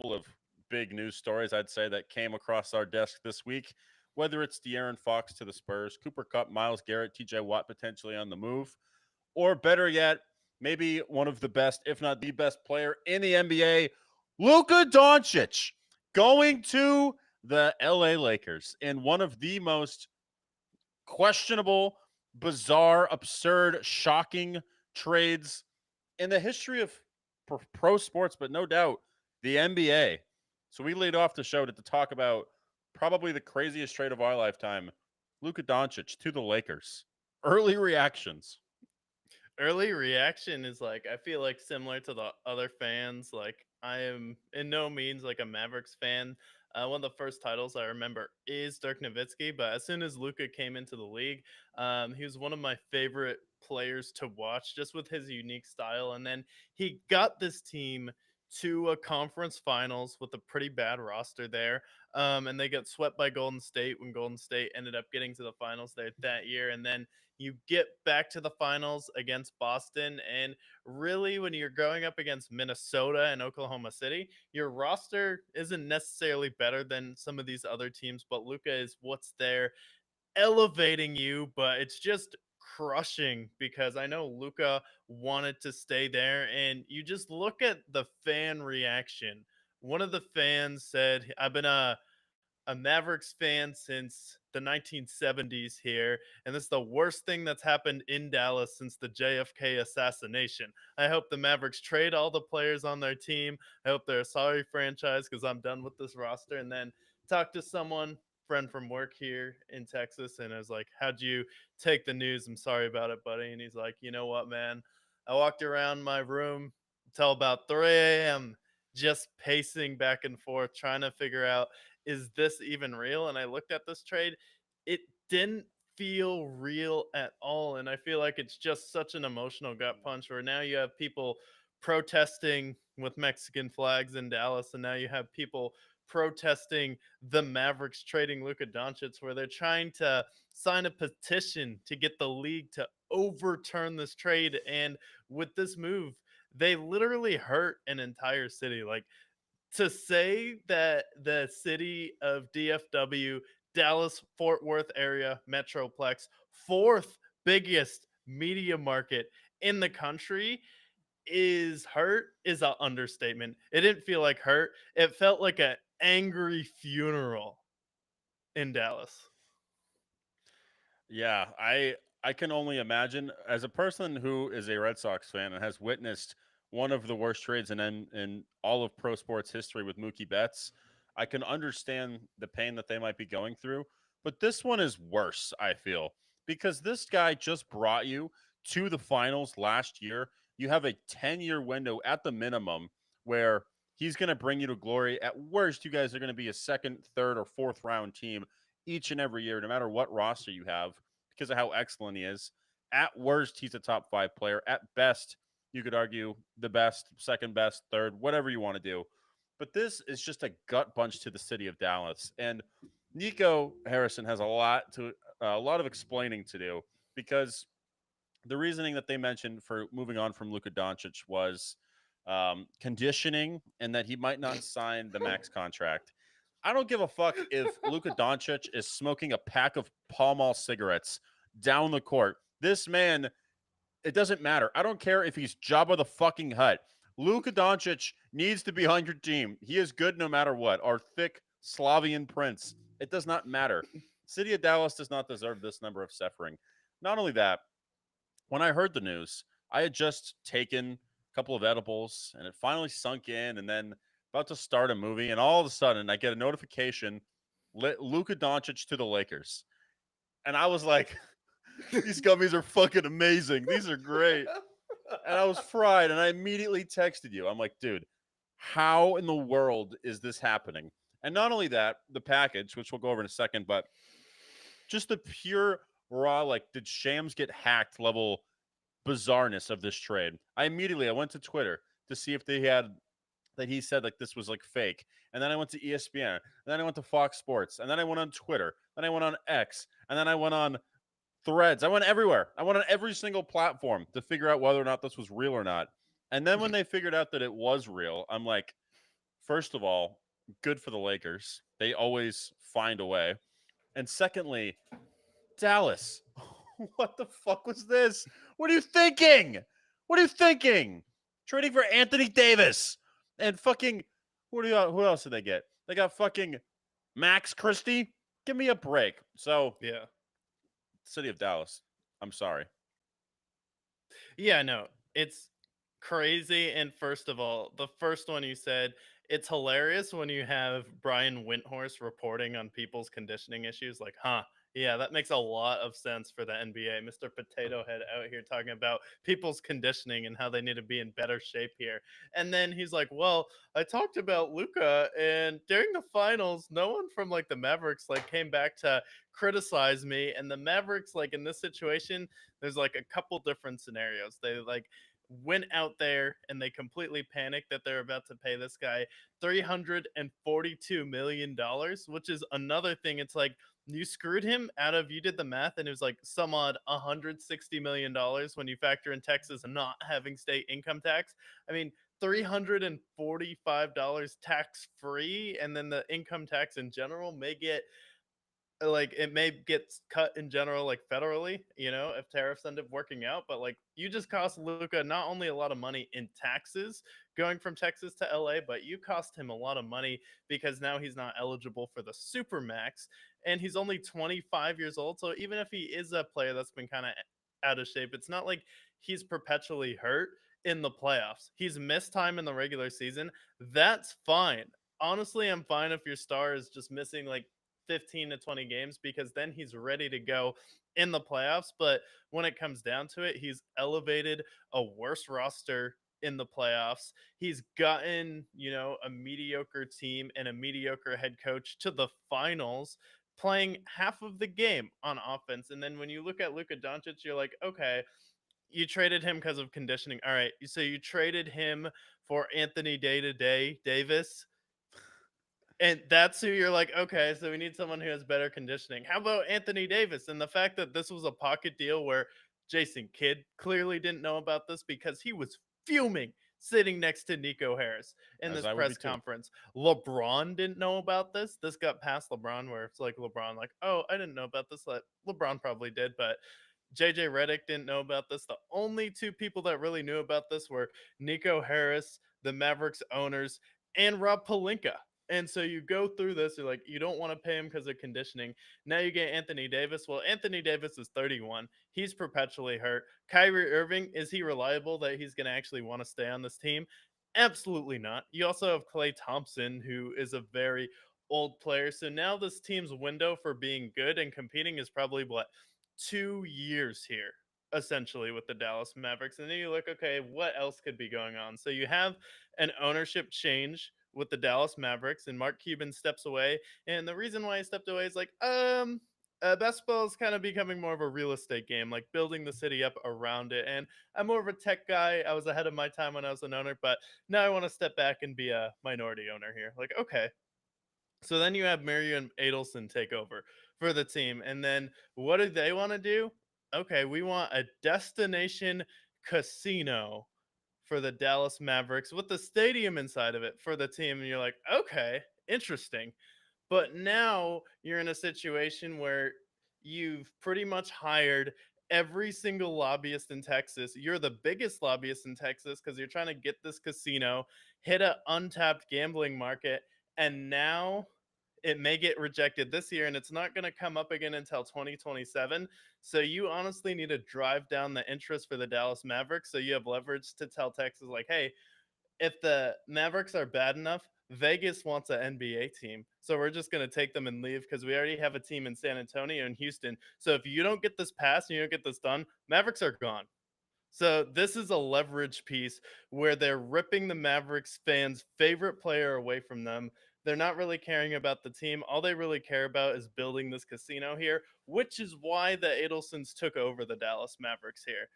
couple of big news stories, I'd say, that came across our desk this week. Whether it's De'Aaron Fox to the Spurs, Cooper Kupp, Miles Garrett, TJ Watt potentially on the move, or better yet, maybe one of the best, if not the best player in the NBA, Luka Doncic, going to the LA Lakers in one of the most questionable, bizarre, absurd, shocking trades in the history of pro sports, but no doubt the NBA. So we laid off the show to talk about probably the craziest trade of our lifetime, Luka Doncic to the Lakers. Early reactions. Early reaction is like I feel like similar to the other fans. Like I am in no means like a Mavericks fan. One of the first titles I remember is Dirk Nowitzki, but as soon as Luca came into the league, he was one of my favorite players to watch, just with his unique style. And then he got this team to a conference finals with a pretty bad roster there, and they got swept by Golden State when Golden State ended up getting to the finals there that year, and then you get back to the finals against Boston. And really, when you're going up against Minnesota and Oklahoma City, your roster isn't necessarily better than some of these other teams, but Luca is what's there elevating you, but it's just crushing because I know Luca wanted to stay there. And you just look at the fan reaction. One of the fans said, I've been a Mavericks fan since the 1970s here, and this is the worst thing that's happened in Dallas since the JFK assassination. I hope the Mavericks trade all the players on their team. I hope they're a sorry franchise because I'm done with this roster. And then talk to someone, friend from work here in Texas, and I was like, how'd you take the news? I'm sorry about it, buddy. And he's like, you know what, man? I walked around my room until about 3 a.m. just pacing back and forth, trying to figure out, is this even real? And I looked at this trade. It didn't feel real at all. And I feel like it's just such an emotional gut punch where now you have people protesting with Mexican flags in Dallas. And now you have people protesting the Mavericks trading Luka Doncic, where they're trying to sign a petition to get the league to overturn this trade. And with this move, they literally hurt an entire city. Like, to say that the city of DFW, Dallas Fort Worth area metroplex, fourth biggest media market in the country, is hurt is an understatement. It didn't feel like hurt. It felt like an angry funeral in Dallas. Yeah, I can only imagine, as a person who is a Red Sox fan and has witnessed one of the worst trades in all of pro sports history with Mookie Betts. I can understand the pain that they might be going through, but this one is worse, I feel, because this guy just brought you to the finals last year. You have a 10-year window at the minimum where he's going to bring you to glory. At worst, you guys are going to be a second, third, or fourth round team each and every year, no matter what roster you have, because of how excellent he is. At worst, he's a top 5 player. At best, you could argue the best, second best, third, whatever you want to do. But this is just a gut punch to the city of Dallas. And Nico Harrison has a lot of explaining to do, because the reasoning that they mentioned for moving on from Luka Doncic was conditioning and that he might not sign the max contract. I don't give a fuck if Luka Doncic is smoking a pack of Pall Mall cigarettes down the court. This man, it doesn't matter. I don't care if he's Jabba the fucking Hutt. Luka Doncic needs to be on your team. He is good no matter what. Our thick Slavian prince. It does not matter. City of Dallas does not deserve this number of suffering. Not only that, when I heard the news, I had just taken a couple of edibles and it finally sunk in, and then about to start a movie, and all of a sudden I get a notification, Luka Doncic to the Lakers. And I was like, these gummies are fucking amazing. These are great. And I was fried, and I immediately texted you. I'm like, dude, how in the world is this happening? And not only that, the package, which we'll go over in a second, but just the pure raw, like, did Shams get hacked level bizarreness of this trade. I went to Twitter to see if they had that he said like this was like fake. And then I went to ESPN, and then I went to Fox Sports, and then I went on Twitter, then I went on X, and then I went on Threads. I went everywhere. I went on every single platform to figure out whether or not this was real or not. And then when they figured out that it was real, I'm like, first of all, good for the Lakers. They always find a way. And secondly, Dallas. What the fuck was this? What are you thinking? What are you thinking? Trading for Anthony Davis and fucking who else did they get? They got fucking Max Christie. Give me a break. So, Yeah. city of Dallas. I'm sorry. Yeah, no, it's crazy. And first of all, the first one you said, it's hilarious when you have Brian Windhorst reporting on people's conditioning issues. Like, huh, yeah, that makes a lot of sense for the NBA. Mr. Potato Head out here talking about people's conditioning and how they need to be in better shape here. And then he's like, well, I talked about Luca, and during the finals, no one from like the Mavericks like came back to criticize me. And the Mavericks, like in this situation, there's like a couple different scenarios. They like went out there and they completely panicked that they're about to pay this guy $342 million, which is another thing. It's like you screwed him out of, you did the math, and it was like some odd $160 million when you factor in Texas not having state income tax. I mean, $345 tax free, and then the income tax in general may get like it may get cut in general, like federally, if tariffs end up working out. But like you just cost Luca not only a lot of money in taxes going from Texas to LA, but you cost him a lot of money because now he's not eligible for the super max, and he's only 25 years old. So even if he is a player that's been kind of out of shape, it's not like he's perpetually hurt in the playoffs. He's missed time in the regular season. That's fine. Honestly, I'm fine if your star is just missing like 15 to 20 games, because then he's ready to go in the playoffs. But when it comes down to it, he's elevated a worse roster in the playoffs. He's gotten, a mediocre team and a mediocre head coach to the finals, playing half of the game on offense. And then when you look at Luka Doncic, you're like, okay, you traded him because of conditioning. All right. So you traded him for Anthony Day to Day Davis, and that's who you're like, okay, so we need someone who has better conditioning. How about Anthony Davis? And the fact that this was a pocket deal where Jason Kidd clearly didn't know about this because he was fuming sitting next to Nico Harris in As this I would be press too. conference. LeBron didn't know about this. This got past LeBron, where it's like LeBron, like, oh, I didn't know about this. Like, LeBron probably did, but JJ Redick didn't know about this. The only two people that really knew about this were Nico Harris, the Mavericks owners, and Rob Pelinka. And so you go through this, you're like, you don't want to pay him because of conditioning. Now you get Anthony Davis. Well, Anthony Davis is 31. He's perpetually hurt. Kyrie Irving, is he reliable that he's going to actually want to stay on this team? Absolutely not. You also have Klay Thompson, who is a very old player. So now this team's window for being good and competing is probably what, 2 years here, essentially, with the Dallas Mavericks. And then you look, okay, what else could be going on? So you have an ownership change with the Dallas Mavericks, and Mark Cuban steps away. And the reason why he stepped away is like, basketball is kind of becoming more of a real estate game, like building the city up around it. And I'm more of a tech guy. I was ahead of my time when I was an owner, but now I want to step back and be a minority owner here. Like, okay, so then you have Marion Adelson take over for the team. And then what do they want to do? Okay, we want a destination casino for the Dallas Mavericks with the stadium inside of it for the team. And you're like, okay, interesting. But now you're in a situation where you've pretty much hired every single lobbyist in Texas. You're the biggest lobbyist in Texas because you're trying to get this casino, hit an untapped gambling market, and now it may get rejected this year and it's not going to come up again until 2027. So you honestly need to drive down the interest for the Dallas Mavericks so you have leverage to tell Texas, like, hey, if the Mavericks are bad enough, Vegas wants an NBA team. So we're just going to take them and leave because we already have a team in San Antonio and Houston. So if you don't get this passed and you don't get this done, Mavericks are gone. So this is a leverage piece where they're ripping the Mavericks fans' favorite player away from them. They're not really caring about the team. All they really care about is building this casino here, which is why the Adelsons took over the Dallas Mavericks here.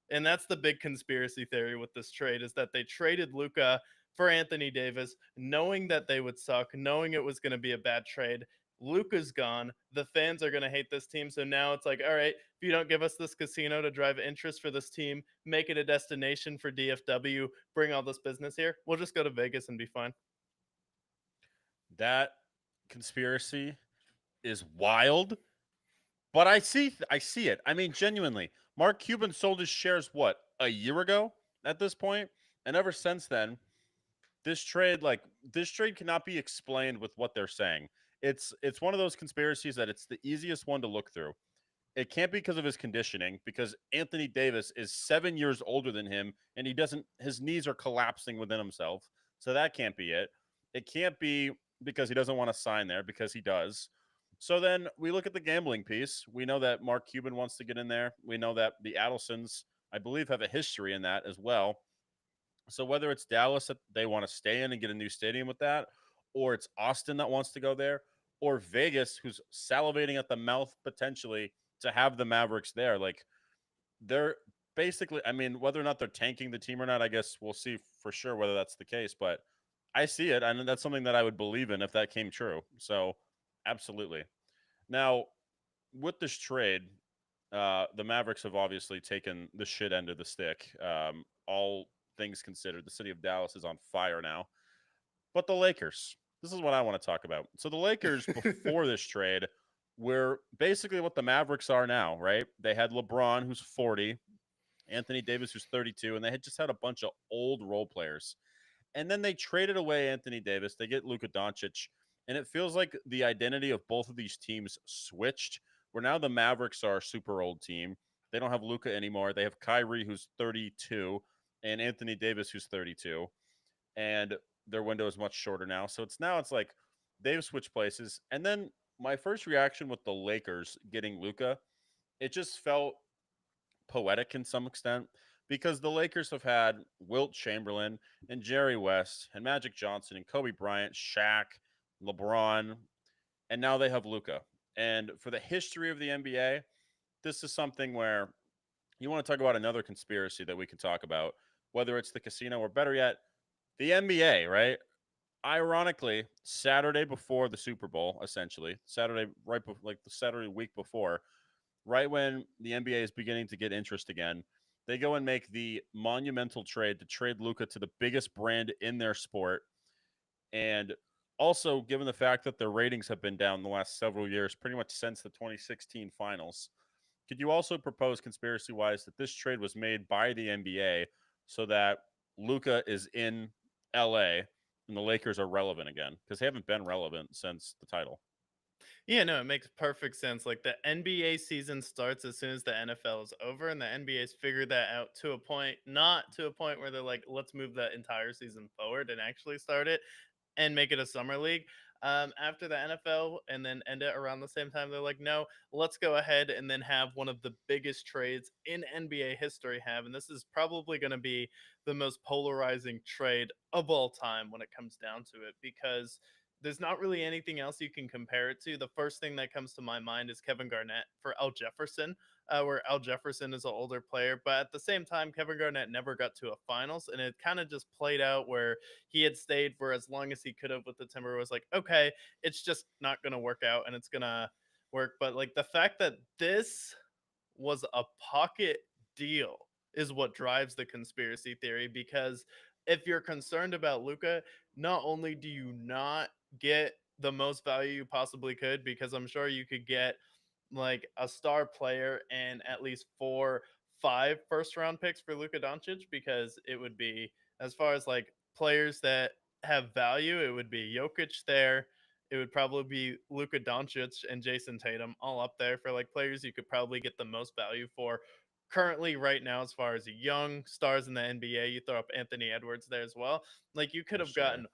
And that's the big conspiracy theory with this trade, is that they traded Luca for Anthony Davis, knowing that they would suck, knowing it was going to be a bad trade. Luca's gone. The fans are going to hate this team. So now it's like, all right, if you don't give us this casino to drive interest for this team, make it a destination for DFW, bring all this business here, we'll just go to Vegas and be fine. That conspiracy is wild, but I see it. I mean, genuinely, Mark Cuban sold his shares what, a year ago at this point, and ever since then, this trade cannot be explained with what they're saying. It's one of those conspiracies that it's the easiest one to look through. It can't be because of his conditioning, because Anthony Davis is 7 years older than him, and he doesn't. His knees are collapsing within himself, so that can't be it. It can't be because he doesn't want to sign there, because he does. So then we look at the gambling piece. We know that Mark Cuban wants to get in there. We know that the Adelsons, I believe, have a history in that as well. So whether it's Dallas that they want to stay in and get a new stadium with that, or it's Austin that wants to go there, or Vegas who's salivating at the mouth potentially to have the Mavericks there, like they're basically, I mean, whether or not they're tanking the team or not, I guess we'll see for sure whether that's the case, but I see it and that's something that I would believe in if that came true. So, absolutely. Now, with this trade, the Mavericks have obviously taken the shit end of the stick. All things considered, the city of Dallas is on fire now. But the Lakers, this is what I want to talk about. So the Lakers before this trade were basically what the Mavericks are now, right? They had LeBron, who's 40, Anthony Davis, who's 32, and they had just had a bunch of old role players. And then they traded away Anthony Davis. They get Luka Doncic. And it feels like the identity of both of these teams switched, where now the Mavericks are a super old team. They don't have Luka anymore. They have Kyrie, who's 32, and Anthony Davis, who's 32. And their window is much shorter now. So it's like they've switched places. And then my first reaction with the Lakers getting Luka, it just felt poetic in some extent because the Lakers have had Wilt Chamberlain and Jerry West and Magic Johnson and Kobe Bryant, Shaq, LeBron, and now they have Luca. And for the history of the NBA, this is something where you want to talk about another conspiracy that we can talk about, whether it's the casino or better yet, the NBA, right? Ironically, Saturday before the Super Bowl, essentially, Saturday right before, like the Saturday week before, right when the NBA is beginning to get interest again, they go and make the monumental trade to trade Luca to the biggest brand in their sport. And also, given the fact that their ratings have been down the last several years, pretty much since the 2016 finals, could you also propose conspiracy wise that this trade was made by the NBA so that Luca is in LA and the Lakers are relevant again? Because they haven't been relevant since the title. Yeah, no, it makes perfect sense. Like the NBA season starts as soon as the NFL is over, and the NBA's figured that out to a point, not to a point where they're like, let's move that entire season forward and actually start it and make it a summer league. After the NFL and then end it around the same time, they're like, no, let's go ahead and then have one of the biggest trades in NBA history have. And this is probably going to be the most polarizing trade of all time when it comes down to it, because there's not really anything else you can compare it to. The first thing that comes to my mind is Kevin Garnett for Al Jefferson, where Al Jefferson is an older player, but at the same time, Kevin Garnett never got to a finals, and it kind of just played out where he had stayed for as long as he could have with the Timberwolves. Like, okay, it's just not going to work out, and it's going to work. But like the fact that this was a pocket deal is what drives the conspiracy theory, because if you're concerned about Luca, not only do you not get the most value you possibly could, because I'm sure you could get like a star player and at least four, five first round picks for Luka Doncic, because it would be, as far as like players that have value, it would be Jokic there. It would probably be Luka Doncic and Jason Tatum all up there for like players you could probably get the most value for currently right now. As far as young stars in the NBA, you throw up Anthony Edwards there as well. Like you could For have sure. gotten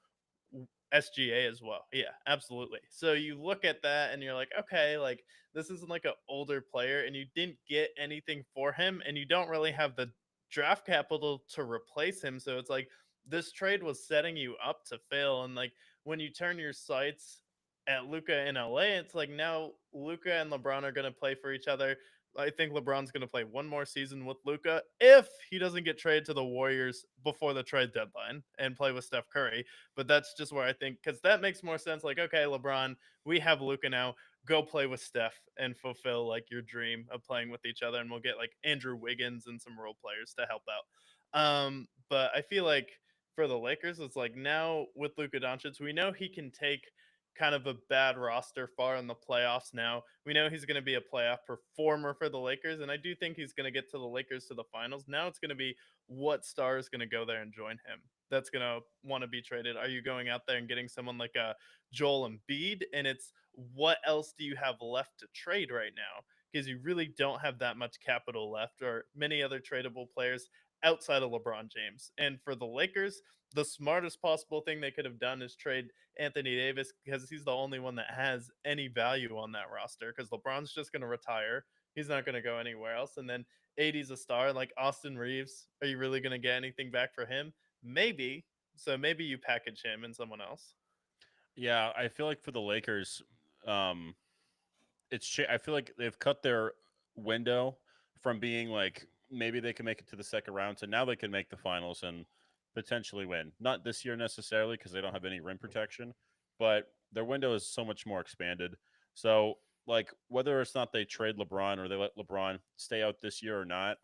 SGA as well. Yeah, absolutely. So you look at that and you're like, okay, like this isn't like an older player and you didn't get anything for him and you don't really have the draft capital to replace him. So it's like this trade was setting you up to fail. And like when you turn your sights at Luca in LA, it's like now Luca and LeBron are going to play for each other. I think LeBron's going to play one more season with Luca if he doesn't get traded to the Warriors before the trade deadline and play with Steph Curry. But that's just where I think, because that makes more sense. Like, okay, LeBron, we have Luca now. Go play with Steph and fulfill like your dream of playing with each other, and we'll get like Andrew Wiggins and some role players to help out. But I feel like for the Lakers, it's like now with Luka Doncic, we know he can take kind of a bad roster far in the playoffs now. We know he's going to be a playoff performer for the Lakers, and I do think he's going to get to the Lakers to the finals. Now it's going to be what star is going to go there and join him that's going to want to be traded. Are you going out there and getting someone like a Joel Embiid? And it's what else do you have left to trade right now? Because you really don't have that much capital left or many other tradable players outside of LeBron James. And for the Lakers, the smartest possible thing they could have done is trade Anthony Davis because he's the only one that has any value on that roster because LeBron's just going to retire. He's not going to go anywhere else. And then AD's a star like Austin Reeves. Are you really going to get anything back for him? Maybe. So maybe you package him and someone else. Yeah, I feel like for the Lakers, um, I feel like they've cut their window from being like maybe they can make it to the second round to now they can make the finals and potentially win. Not this year necessarily because they don't have any rim protection, but their window is so much more expanded. So like whether it's not they trade LeBron or they let LeBron stay out this year or not,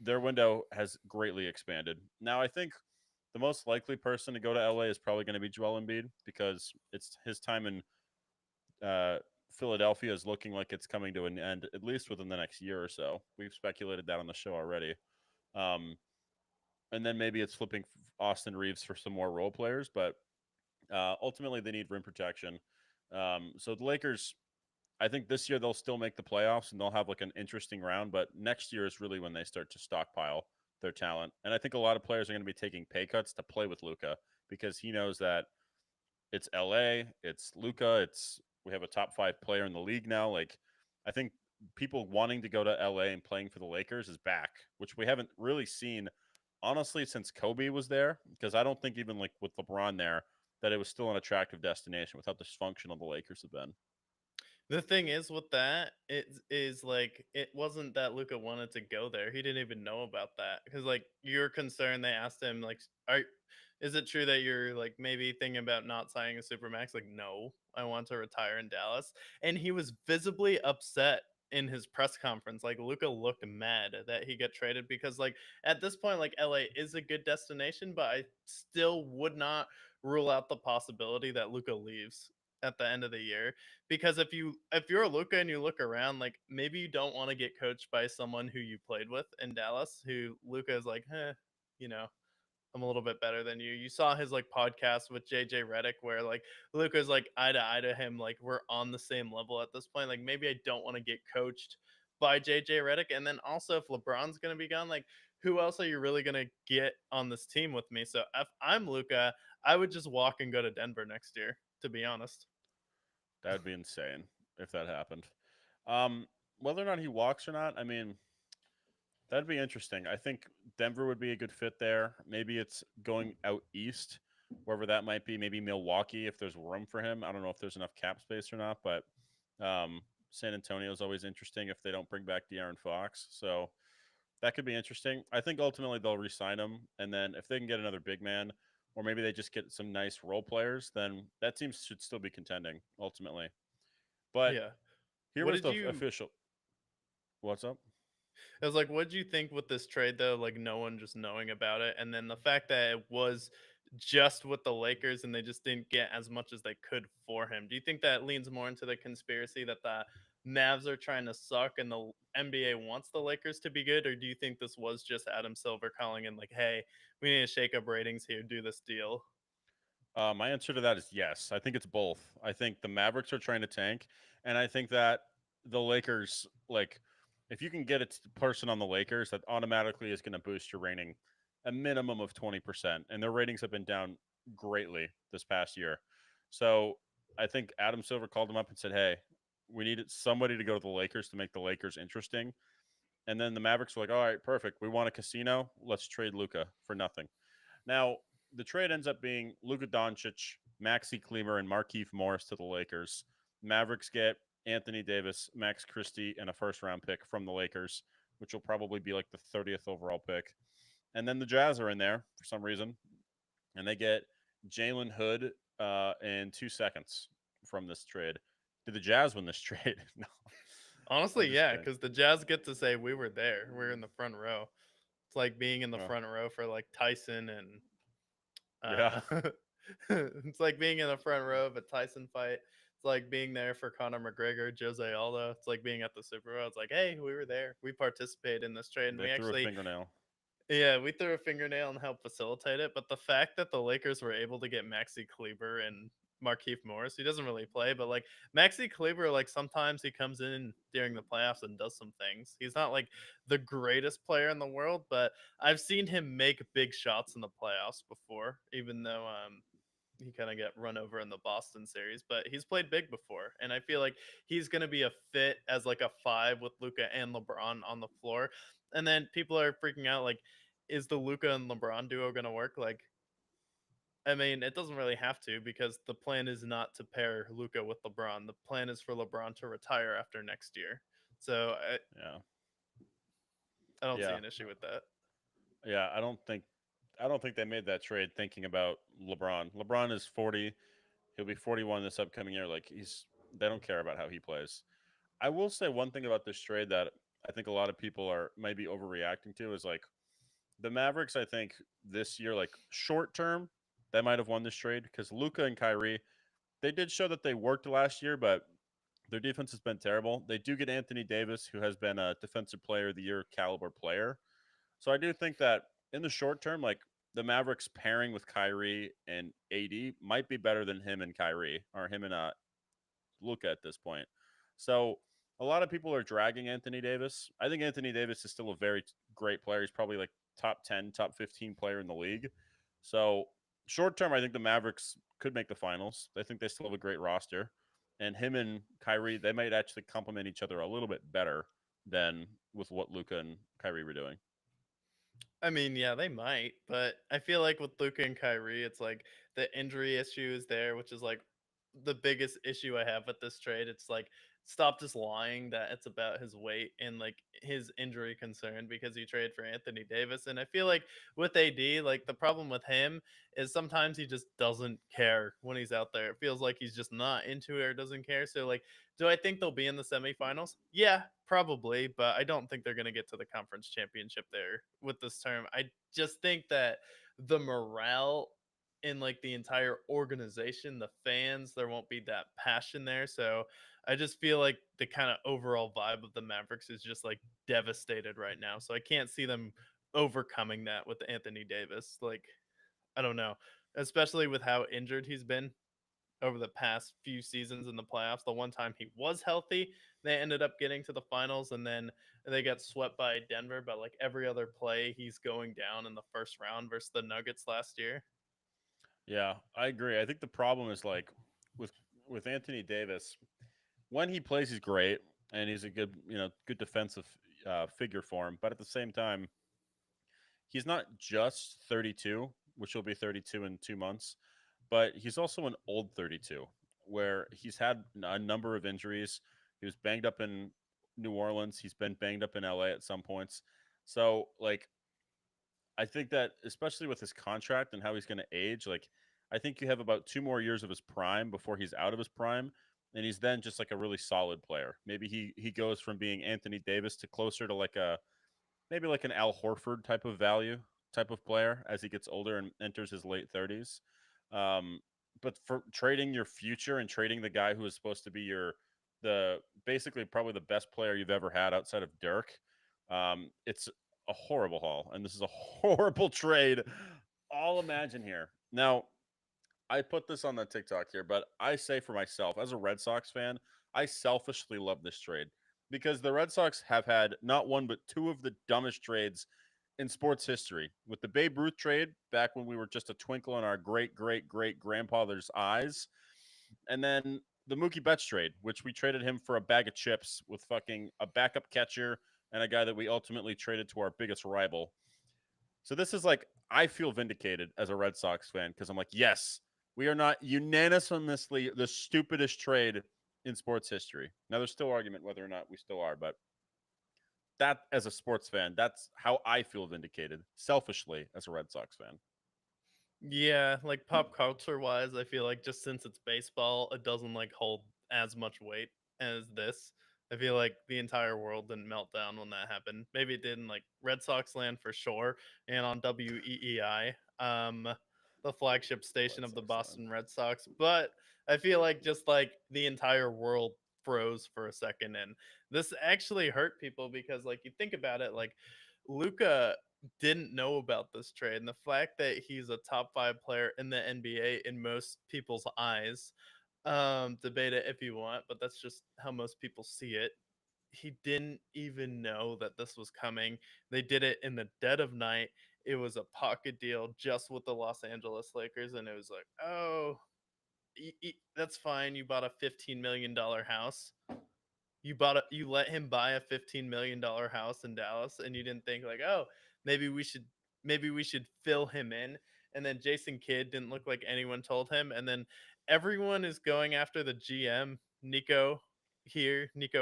their window has greatly expanded. Now I think the most likely person to go to LA is probably going to be Joel Embiid because it's his time in uh, Philadelphia is looking like it's coming to an end, at least within the next year or so. We've speculated that on the show already. Um, and then maybe it's flipping Austin Reeves for some more role players, but ultimately they need rim protection. So the Lakers, I think this year they'll still make the playoffs and they'll have like an interesting round, but next year is really when they start to stockpile their talent. And I think a lot of players are going to be taking pay cuts to play with Luca because he knows that it's LA, it's Luca, it's we have a top 5 player in the league now. Like I think people wanting to go to LA and playing for the Lakers is back, which we haven't really seen honestly since Kobe was there because I don't think even like with LeBron there that it was still an attractive destination without the dysfunctional the Lakers have been. The thing is with that, it is like it wasn't that Luca wanted to go there. He didn't even know about that because like you're concerned. They asked him like, "Are is it true that you're like maybe thinking about not signing a supermax?" Like, no, I want to retire in Dallas, and he was visibly upset in his press conference. Like Luca looked mad that he got traded because like at this point, like LA is a good destination, but I still would not rule out the possibility that Luca leaves at the end of the year because if you're Luca and you look around, like maybe you don't want to get coached by someone who you played with in Dallas, who Luca is like, you know, I'm a little bit better than you. You saw his like podcast with JJ Redick where like Luca's like eye to eye to him, like we're on the same level at this point. Like maybe I don't want to get coached by JJ Redick. And then also if LeBron's gonna be gone, like who else are you really gonna get on this team with me? So if I'm Luca, I would just walk and go to Denver next year, to be honest. That would be insane if that happened. Um, whether or not he walks or not, I mean, that'd be interesting. I think Denver would be a good fit there. Maybe it's going out east, wherever that might be. Maybe Milwaukee if there's room for him. I don't know if there's enough cap space or not, but San Antonio is always interesting if they don't bring back De'Aaron Fox. So that could be interesting. I think ultimately they'll re-sign him, and then if they can get another big man, or maybe they just get some nice role players, then that team should still be contending ultimately. But Yeah. here What was did the you official. What's up? I was like, what did you think with this trade though? Like no one just knowing about it, and then the fact that it was just with the Lakers and they just didn't get as much as they could for him. Do you think that leans more into the conspiracy that the Mavs are trying to suck and the NBA wants the Lakers to be good, or do you think this was just Adam Silver calling in like, "Hey, we need to shake up ratings here, do this deal"? My answer to that is yes. I think it's both. I think the Mavericks are trying to tank, and I think that the Lakers, like, if you can get a person on the Lakers, that automatically is going to boost your rating a minimum of 20%. And their ratings have been down greatly this past year. So I think Adam Silver called them up and said, hey, we need somebody to go to the Lakers to make the Lakers interesting. And then the Mavericks were like, all right, perfect. We want a casino. Let's trade Luca for nothing. Now, the trade ends up being Luka Doncic, Maxi Kleber, and Markieff Morris to the Lakers. Mavericks get Anthony Davis, Max Christie, and a first round pick from the Lakers, which will probably be like the 30th overall pick. And then the Jazz are in there for some reason, and they get Jalen Hood in 2 seconds from this trade. Did the Jazz win this trade? No, I'm Honestly, just yeah, kidding. because the Jazz get to say we were there, we are in the front row. It's like being in the Uh, front row for like Tyson and yeah. uh It's like being in the front row of a Tyson fight. It's like being there for Conor McGregor, Jose Aldo. It's like being at the Super Bowl. It's like, hey, we were there. We participated in this trade, and They we threw a actually, fingernail. yeah, we threw a fingernail and helped facilitate it. But the fact that the Lakers were able to get Maxi Kleber and Markieff Morris, he doesn't really play, but like Maxi Kleber, like sometimes he comes in during the playoffs and does some things. He's not like the greatest player in the world, but I've seen him make big shots in the playoffs before, even though he kind of got run over in the Boston series, but he's played big before, and I feel like he's going to be a fit as like a five with Luca and LeBron on the floor. And then people are freaking out like, is the Luca and LeBron duo going to work? Like, I mean, it doesn't really have to because the plan is not to pair Luca with LeBron. The plan is for LeBron to retire after next year. So Yeah. I don't see Yeah. an issue with that. Yeah, I don't think they made that trade thinking about LeBron. LeBron is 40. He'll be 41 this upcoming year. Like they don't care about how he plays. I will say one thing about this trade that I think a lot of people are maybe overreacting to is like the Mavericks. I think this year, like short term, they might have won this trade because Luca and Kyrie, they did show that they worked last year, but their defense has been terrible. They do get Anthony Davis, who has been a defensive player of the year caliber player. So I do think that in the short term, like the Mavericks pairing with Kyrie and AD might be better than him and Kyrie or him and Luca at this point. So a lot of people are dragging Anthony Davis. I think Anthony Davis is still a very great player. He's probably like top 10, top 15 player in the league. So short term, I think the Mavericks could make the finals. I think they still have a great roster. And him and Kyrie, they might actually complement each other a little bit better than with what Luca and Kyrie were doing. I mean, yeah, they might, but I feel like with Luca and Kyrie, it's like the injury issue is there, which is like the biggest issue I have with this trade. It's like stop just lying that it's about his weight and like his injury concern because you trade for Anthony Davis. And I feel like with AD, like the problem with him is sometimes he just doesn't care when he's out there. It feels like he's just not into it or doesn't care. So like, do I think they'll be in the semifinals? Yeah, probably, but I don't think they're going to get to the conference championship there with this term. I just think that the morale in like the entire organization, the fans, there won't be that passion there. So I just feel like the kind of overall vibe of the Mavericks is just like devastated right now. So I can't see them overcoming that with Anthony Davis. Like, I don't know, especially with how injured he's been over the past few seasons in the playoffs. The one time he was healthy, they ended up getting to the finals, and then they got swept by Denver. But like every other play, he's going down in the first round versus the Nuggets last year. Yeah, I agree. I think the problem is like with with Anthony Davis, when he plays, he's great and he's a good, good defensive figure for him. But at the same time, he's not just 32, which will be 32 in 2 months, but he's also an old 32, where he's had a number of injuries. He was banged up in New Orleans. He's been banged up in LA at some points. So, like, I think that especially with his contract and how he's going to age, like I think you have about 2 more years of his prime before he's out of his prime, and he's then just like a really solid player. Maybe he goes from being Anthony Davis to closer to like a maybe like an Al Horford type of value type of player as he gets older and enters his late 30s. Um, but for trading your future and trading the guy who is supposed to be the basically probably the best player you've ever had outside of Dirk, it's a horrible haul, and this is a horrible trade. I'll imagine here now. I put this on the TikTok here, but I say for myself, as a Red Sox fan, I selfishly love this trade because the Red Sox have had not one but two of the dumbest trades in sports history. With the Babe Ruth trade back when we were just a twinkle in our great great great grandfather's eyes, and then the Mookie Betts trade, which we traded him for a bag of chips with fucking a backup catcher and a guy that we ultimately traded to our biggest rival. So this is like I feel vindicated as a Red Sox fan because I'm like, yes, we are not unanimously the stupidest trade in sports history. Now there's still argument whether or not we still are, but that as a sports fan, that's how I feel vindicated selfishly as a Red Sox fan. Yeah, like pop culture wise, I feel like just since it's baseball, it doesn't like hold as much weight as this. I feel like the entire world didn't melt down when that happened. Maybe it did in like Red Sox land for sure and on WEEI. the flagship station Red of the Sox line. Boston Red Sox. But I feel like just like the entire world froze for a second, and this actually hurt people because like you think about it, like Luca didn't know about this trade, and the fact that he's a top 5 player in the NBA in most people's eyes, debate it if you want, but that's just how most people see it. He didn't even know that this was coming. They did it in the dead of night. It was a pocket deal just with the Los Angeles Lakers, and it was like, oh, that's fine. You bought a $15 million house. You let him buy a $15 million house in Dallas, and you didn't think like, oh, maybe we should maybe we should fill him in. And then Jason Kidd didn't look like anyone told him, and then everyone is going after the GM Nico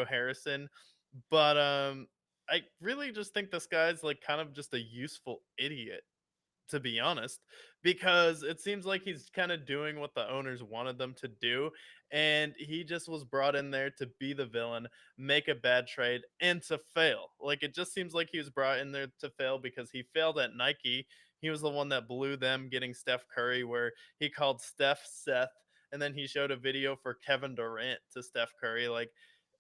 Harrison, but I really just think this guy's like kind of just a useful idiot, to be honest, because it seems like he's kind of doing what the owners wanted them to do. And he just was brought in there to be the villain, make a bad trade, and to fail. Like, it just seems like he was brought in there to fail because he failed at Nike. He was the one that blew them getting Steph Curry, where he called Steph Seth. And then he showed a video for Kevin Durant to Steph Curry. Like,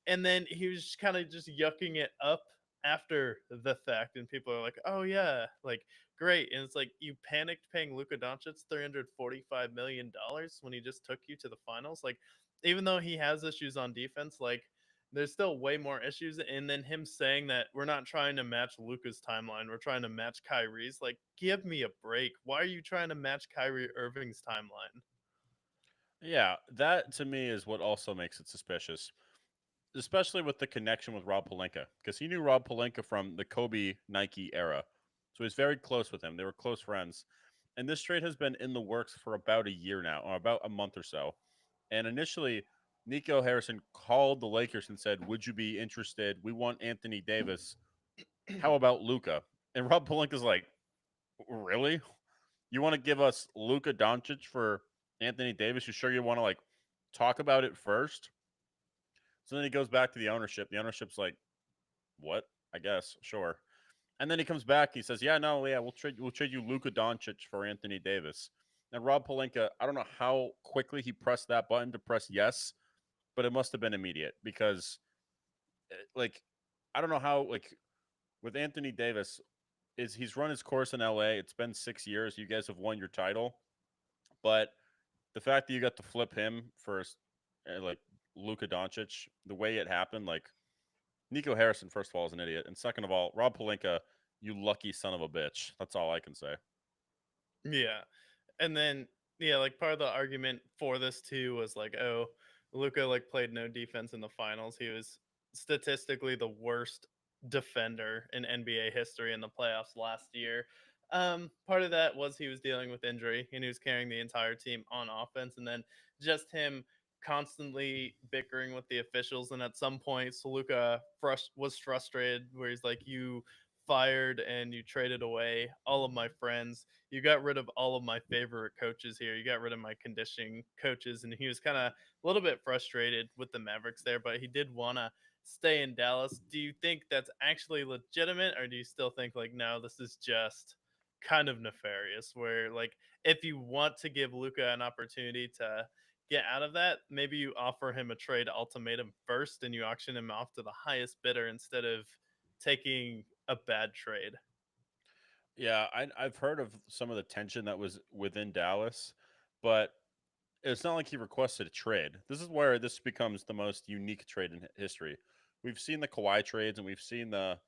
and then he was kind of just yucking it up after the fact. And people are like, oh, yeah, like, great. And it's like you panicked paying Luka Doncic $345 million when he just took you to the finals. Like, even though he has issues on defense, like there's still way more issues. And then him saying that we're not trying to match Luka's timeline, we're trying to match Kyrie's. Like, give me a break. Why are you trying to match Kyrie Irving's timeline? Yeah, that to me is what also makes it suspicious, especially with the connection with Rob Pelinka, because he knew Rob Pelinka from the Kobe Nike era. So he's very close with him. They were close friends. And this trade has been in the works for about a year now, or about a month or so. And initially, Nico Harrison called the Lakers and said, "Would you be interested? We want Anthony Davis. How about Luca?" And Rob Pelinka's like, "Really? You want to give us Luka Doncic for Anthony Davis? You sure you want to like talk about it first?" So then he goes back to the ownership. The ownership's like, "What? I guess, sure." And then he comes back. He says, "Yeah, no, yeah, we'll trade you Luka Doncic for Anthony Davis." And Rob Pelinka, I don't know how quickly he pressed that button to press yes, but it must have been immediate because, like, I don't know how like with Anthony Davis is he's run his course in LA. It's been 6 years. You guys have won your title, but the fact that you got to flip him for like Luka Doncic, the way it happened, like Nico Harrison, first of all, is an idiot, and second of all, Rob Pelinka, you lucky son of a bitch. That's all I can say. Yeah. And then yeah, like part of the argument for this too was like, oh, Luca like played no defense in the finals. He was statistically the worst defender in NBA history in the playoffs last year. Part of that was he was dealing with injury and he was carrying the entire team on offense, and then just him constantly bickering with the officials. And at some points, Luca was frustrated, where he's like, "You fired and you traded away all of my friends, you got rid of all of my favorite coaches here. You got rid of my conditioning coaches." And he was kind of a little bit frustrated with the Mavericks there, but he did want to stay in Dallas. Do you think that's actually legitimate, or do you still think like, no, this is just kind of nefarious? Where like, if you want to give Luca an opportunity to get out of that, maybe you offer him a trade ultimatum first and you auction him off to the highest bidder instead of taking a bad trade. Yeah, I've heard of some of the tension that was within Dallas, but it's not like he requested a trade. This is where this becomes the most unique trade in history. We've seen the Kawhi trades and we've seen the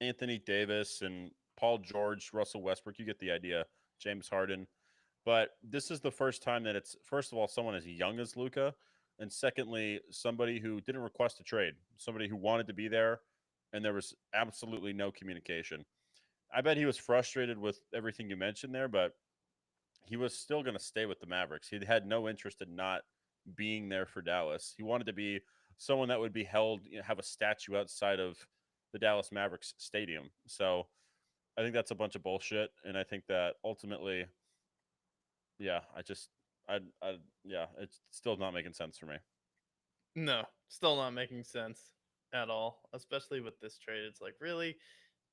Anthony Davis and Paul George, Russell Westbrook. You get the idea. James Harden. But this is the first time that it's first of all someone as young as Luca, and secondly somebody who didn't request a trade, somebody who wanted to be there, and there was absolutely no communication. I bet he was frustrated with everything you mentioned there, but he was still going to stay with the Mavericks. He had no interest in not being there for Dallas. He wanted to be someone that would be held, have a statue outside of the Dallas Mavericks stadium. So I think that's a bunch of bullshit, and I think that ultimately, yeah, yeah, it's still not making sense for me. No, still not making sense at all, especially with this trade. It's like, really?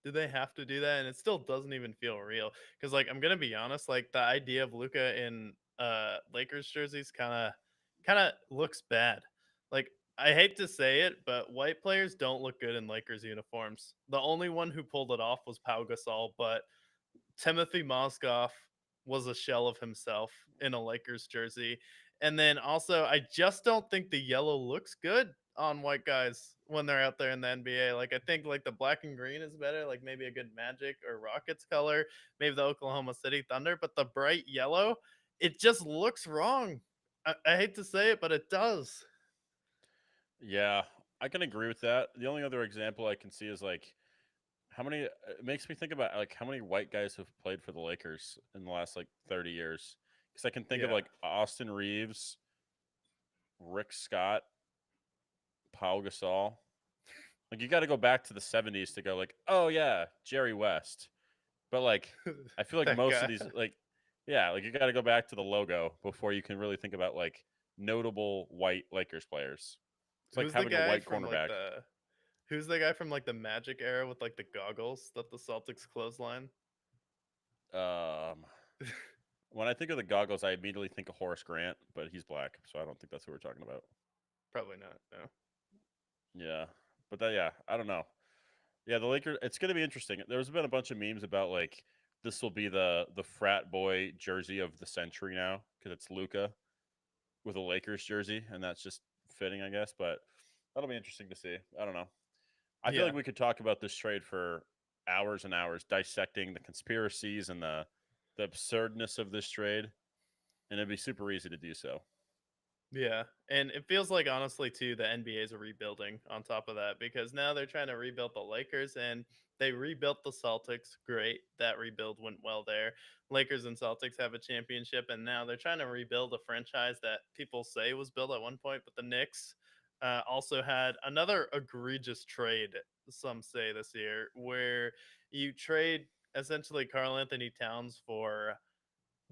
Do they have to do that? And it still doesn't even feel real. Because like I'm gonna be honest, like the idea of Luca in Lakers jerseys kinda looks bad. Like I hate to say it, but white players don't look good in Lakers uniforms. The only one who pulled it off was Pau Gasol, but Timothy Mozgov was a shell of himself in a Lakers jersey. And then also, I just don't think the yellow looks good on white guys when they're out there in the NBA. Like I think like the black and green is better, like maybe a good Magic or Rockets color, maybe the Oklahoma City Thunder, but the bright yellow, it just looks wrong. I hate to say it, but it does. Yeah, I can agree with that. The only other example I can see is like how many. It makes me think about like how many white guys have played for the Lakers in the last like 30 years. Because I can think of Yeah. like Austin Reeves, Rick Scott, Paul Gasol. Like you got to go back to the '70s to go like, oh yeah, Jerry West. But like, I feel like That most of guy. these like, yeah, like you got to go back to the logo before you can really think about like notable white Lakers players. It's like Who's the having a guy white from like cornerback. the Magic era with like the goggles that the Celtics clothesline? Um, when I think of the goggles, I immediately think of Horace Grant, but he's black, so I don't think that's who we're talking about. Probably not. No. Yeah, but that, yeah, I don't know. Yeah, the Lakers. It's going to be interesting. There's been a bunch of memes about like this will be the frat boy jersey of the century now because it's Luca with a Lakers jersey, and that's just fitting, I guess. But that'll be interesting to see. I don't know. I feel Yeah. like we could talk about this trade for hours and hours, dissecting the conspiracies and the absurdness of this trade, and it'd be super easy to do so. Yeah. And it feels like honestly too the NBA is rebuilding on top of that because now they're trying to rebuild the Lakers and they rebuilt the Celtics. Great. That rebuild went well there. Lakers and Celtics have a championship and now they're trying to rebuild a franchise that people say was built at one point, but the Knicks also had another egregious trade, some say this year, where you trade essentially Carl Anthony Towns for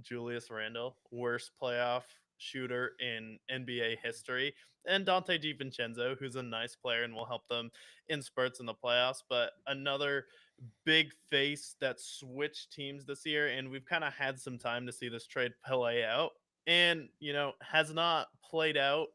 Julius Randle, worst playoff shooter in NBA history, and Dante DiVincenzo, who's a nice player and will help them in spurts in the playoffs, but another big face that switched teams this year, and we've kind of had some time to see this trade play out, and has not played out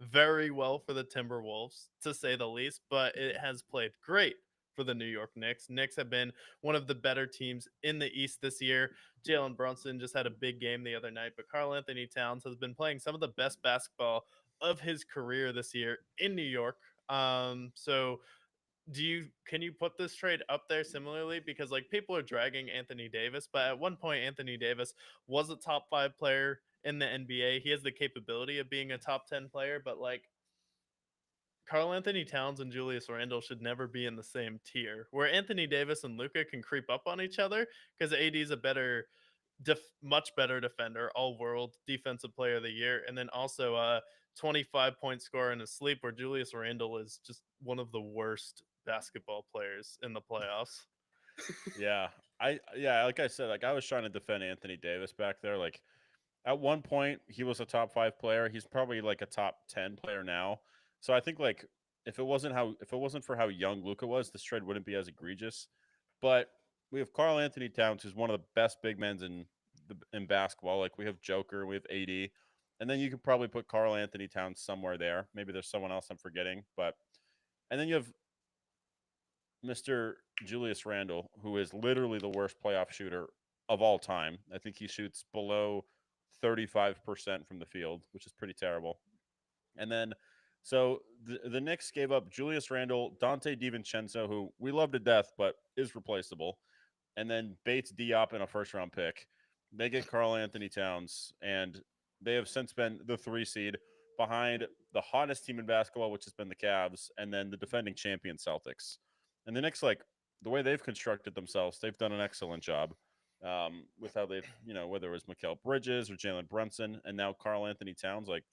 very well for the Timberwolves, to say the least, but it has played great for the New York Knicks. Knicks have been one of the better teams in the East this year. Jalen Brunson just had a big game the other night, but Carl Anthony Towns has been playing some of the best basketball of his career this year in New York. So do you can you put this trade up there similarly? Because like people are dragging Anthony Davis, but at one point Anthony Davis was a top 5 player in the NBA. He has the capability of being a top 10 player, but like Carl Anthony Towns and Julius Randle should never be in the same tier. Where Anthony Davis and Luca can creep up on each other because AD is a much better defender, all world defensive player of the year, and then also a 25-point scorer in his sleep, where Julius Randle is just one of the worst basketball players in the playoffs. Yeah, yeah, like I said, like I was trying to defend Anthony Davis back there. Like at one point, he was a top 5 player. He's probably like a top 10 player now. So I think like if it wasn't for how young Luca was, this trade wouldn't be as egregious. But we have Carl Anthony Towns, who's one of the best big men in basketball. Like we have Joker, we have AD, and then you could probably put Carl Anthony Towns somewhere there. Maybe there's someone else I'm forgetting, but and then you have Mr. Julius Randle, who is literally the worst playoff shooter of all time. I think he shoots below 35% from the field, which is pretty terrible. And then, so the Knicks gave up Julius Randle, Dante DiVincenzo, who we love to death, but is replaceable, and then Bates Diop in a first round pick. They get Carl Anthony Towns, and they have since been the 3 seed behind the hottest team in basketball, which has been the Cavs, and then the defending champion Celtics. And the Knicks, like the way they've constructed themselves, they've done an excellent job with how they've, whether it was Mikal Bridges or Jalen Brunson, and now Carl Anthony Towns, like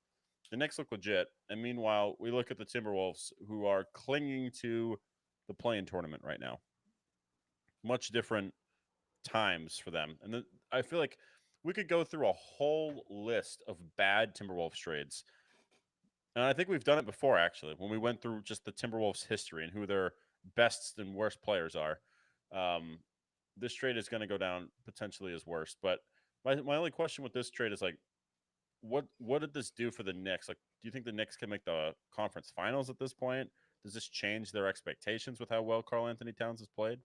the Knicks look legit. And meanwhile, we look at the Timberwolves, who are clinging to the play-in tournament right now. Much different times for them. And I feel like we could go through a whole list of bad Timberwolves trades. And I think we've done it before, actually, when we went through just the Timberwolves history and who their best and worst players are. Um, this trade is going to go down potentially as worst. But my only question with this trade is like, what did this do for the Knicks? Like, do you think the Knicks can make the conference finals at this point? Does this change their expectations with how well Carl Anthony Towns has played?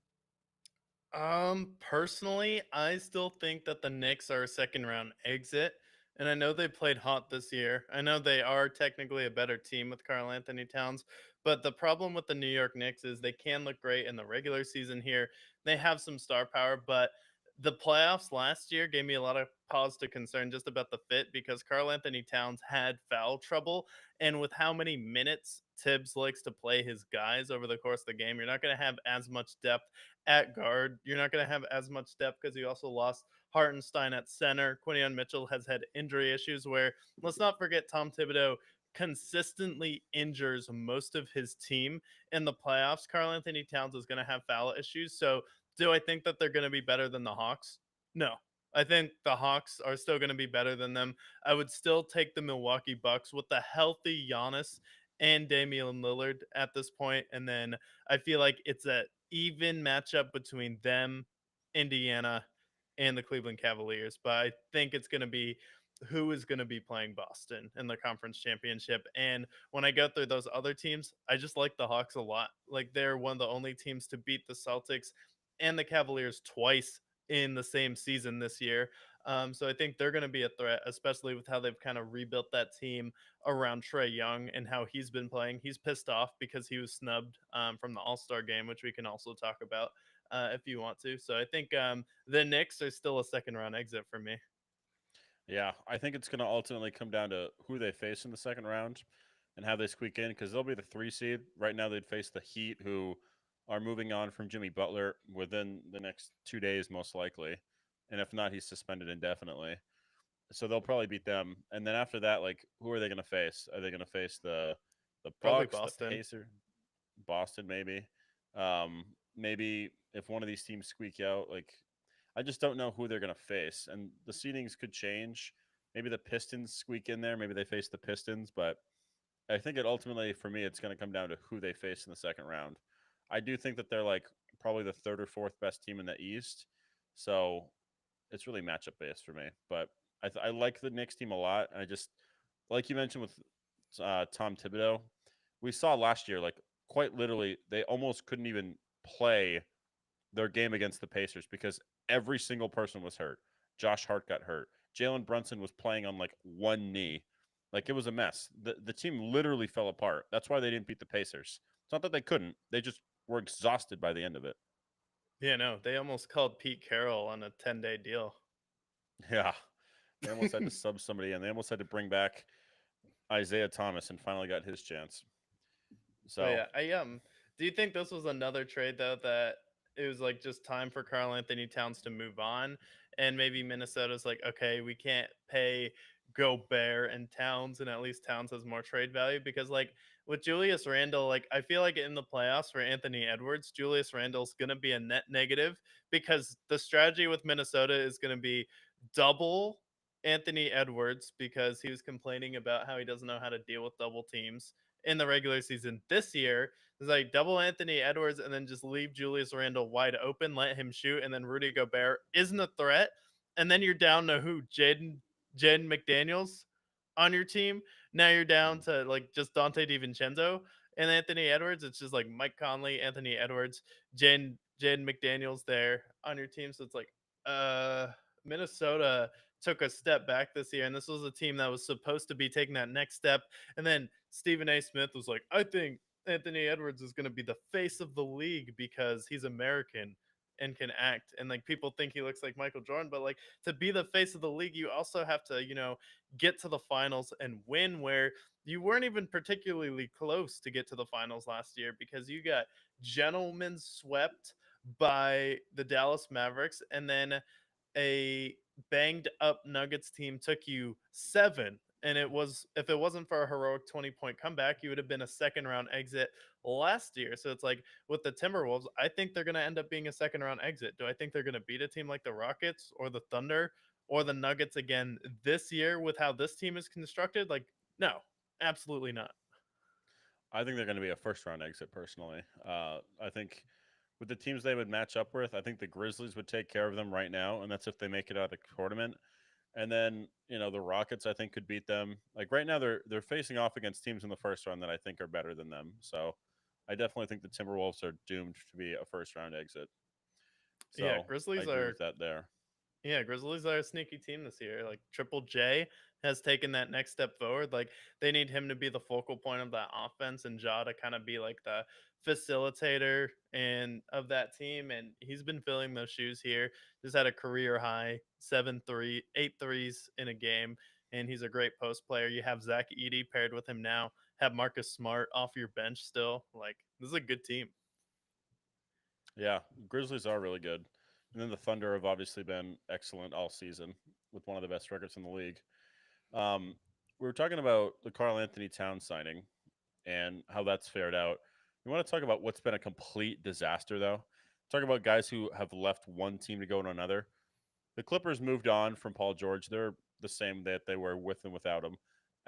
Personally, I still think that the Knicks are a second round exit. And I know they played hot this year. I know they are technically a better team with Carl Anthony Towns. But the problem with the New York Knicks is they can look great in the regular season here. They have some star power, but the playoffs last year gave me a lot of pause to concern just about the fit because Carl Anthony Towns had foul trouble. And with how many minutes Tibbs likes to play his guys over the course of the game, you're not going to have as much depth at guard. You're not going to have as much depth because you also lost Hartenstein at center. Quinion Mitchell has had injury issues where, let's not forget, Tom Thibodeau consistently injures most of his team in the playoffs. Carl Anthony Towns is going to have foul issues. So, do I think that they're going to be better than the Hawks? No. I think the Hawks are still going to be better than them. I would still take the Milwaukee Bucks with the healthy Giannis and Damian Lillard at this point. And then I feel like it's a even matchup between them, Indiana, and the Cleveland Cavaliers. But I think it's going to be who is going to be playing Boston in the conference championship. And when I go through those other teams, I just like the Hawks a lot. Like they're one of the only teams to beat the Celtics and the Cavaliers twice in the same season this year. So I think they're going to be a threat, especially with how they've kind of rebuilt that team around Trey Young and how he's been playing. He's pissed off because he was snubbed from the All Star game, which we can also talk about if you want to. So I think the Knicks are still a second round exit for me. Yeah, I think it's going to ultimately come down to who they face in the second round and how they squeak in because they'll be the 3 seed. Right now, they'd face the Heat, who are moving on from Jimmy Butler within the next 2 days, most likely. And if not, he's suspended indefinitely. So they'll probably beat them. And then after that, like, who are they going to face? Are they going to face the Probably Bucks, the Boston. Pacers, Boston, maybe? Maybe if one of these teams squeak out, like I just don't know who they're going to face, and the seedings could change. Maybe the Pistons squeak in there. Maybe they face the Pistons, but I think it ultimately, for me, it's going to come down to who they face in the second round. I do think that they're like probably the third or fourth best team in the East, so it's really matchup based for me. But I like the Knicks team a lot. I just like you mentioned with Tom Thibodeau, we saw last year like quite literally they almost couldn't even play their game against the Pacers because every single person was hurt. Josh Hart got hurt. Jalen Brunson was playing on like one knee. Like it was a mess. The team literally fell apart. That's why they didn't beat the Pacers. It's not that they couldn't. They just were exhausted by the end of it. Yeah, no, they almost called Pete Carroll on a 10-day deal. Yeah. They almost had to sub somebody and they almost had to bring back Isaiah Thomas and finally got his chance. But So yeah, I do you think this was another trade though that it was like just time for Carl Anthony Towns to move on and maybe Minnesota's like, okay, we can't pay Gobert and Towns and at least Towns has more trade value because like with Julius Randle, like I feel like in the playoffs for Anthony Edwards, Julius Randle's gonna be a net negative because the strategy with Minnesota is gonna be double Anthony Edwards because he was complaining about how he doesn't know how to deal with double teams in the regular season. This year is like double Anthony Edwards and then just leave Julius Randle wide open, let him shoot, and then Rudy Gobert isn't a threat. And then you're down to who? Jaden McDaniels on your team. Now you're down mm, to like just Dante DiVincenzo and Anthony Edwards. It's just like Mike Conley, Anthony Edwards, Jaden McDaniels there on your team. So it's like uh Minnesota took a step back this year, and this was a team that was supposed to be taking that next step. And then Stephen A. Smith was like, I think Anthony Edwards is going to be the face of the league because he's American and can act. And like people think he looks like Michael Jordan, but like to be the face of the league, you also have to, get to the finals and win where you weren't even particularly close to get to the finals last year because you got gentlemen swept by the Dallas Mavericks and then a banged up Nuggets team took you 7 and it was if it wasn't for a heroic 20-point comeback, you would have been a second round exit last year. So it's like with the Timberwolves, I think they're going to end up being a second round exit. Do I think they're going to beat a team like the Rockets or the Thunder or the Nuggets again this year with how this team is constructed? Like, no, absolutely not. I think they're going to be a first round exit personally. I think with the teams they would match up with, I think the Grizzlies would take care of them right now, and that's if they make it out of the tournament. And then the Rockets, I think, could beat them. Like right now, they're facing off against teams in the first round that I think are better than them. So I definitely think the Timberwolves are doomed to be a first round exit. Yeah, So I Grizzlies agree are with that there. Yeah, Grizzlies are a sneaky team this year. Like Triple J has taken that next step forward. Like they need him to be the focal point of that offense and Ja to kind of be like the facilitator and of that team. And he's been filling those shoes here. Just had a career high 8 threes in a game. And he's a great post player. You have Zach Edey paired with him now. Have Marcus Smart off your bench still. Like this is a good team. Yeah, Grizzlies are really good. And then the Thunder have obviously been excellent all season with one of the best records in the league. Um, we were talking about the Carl Anthony Towns signing and how that's fared out. We want to talk about what's been a complete disaster, though. Talk about guys who have left one team to go to another. The Clippers moved on from Paul George. They're the same that they were with and without him.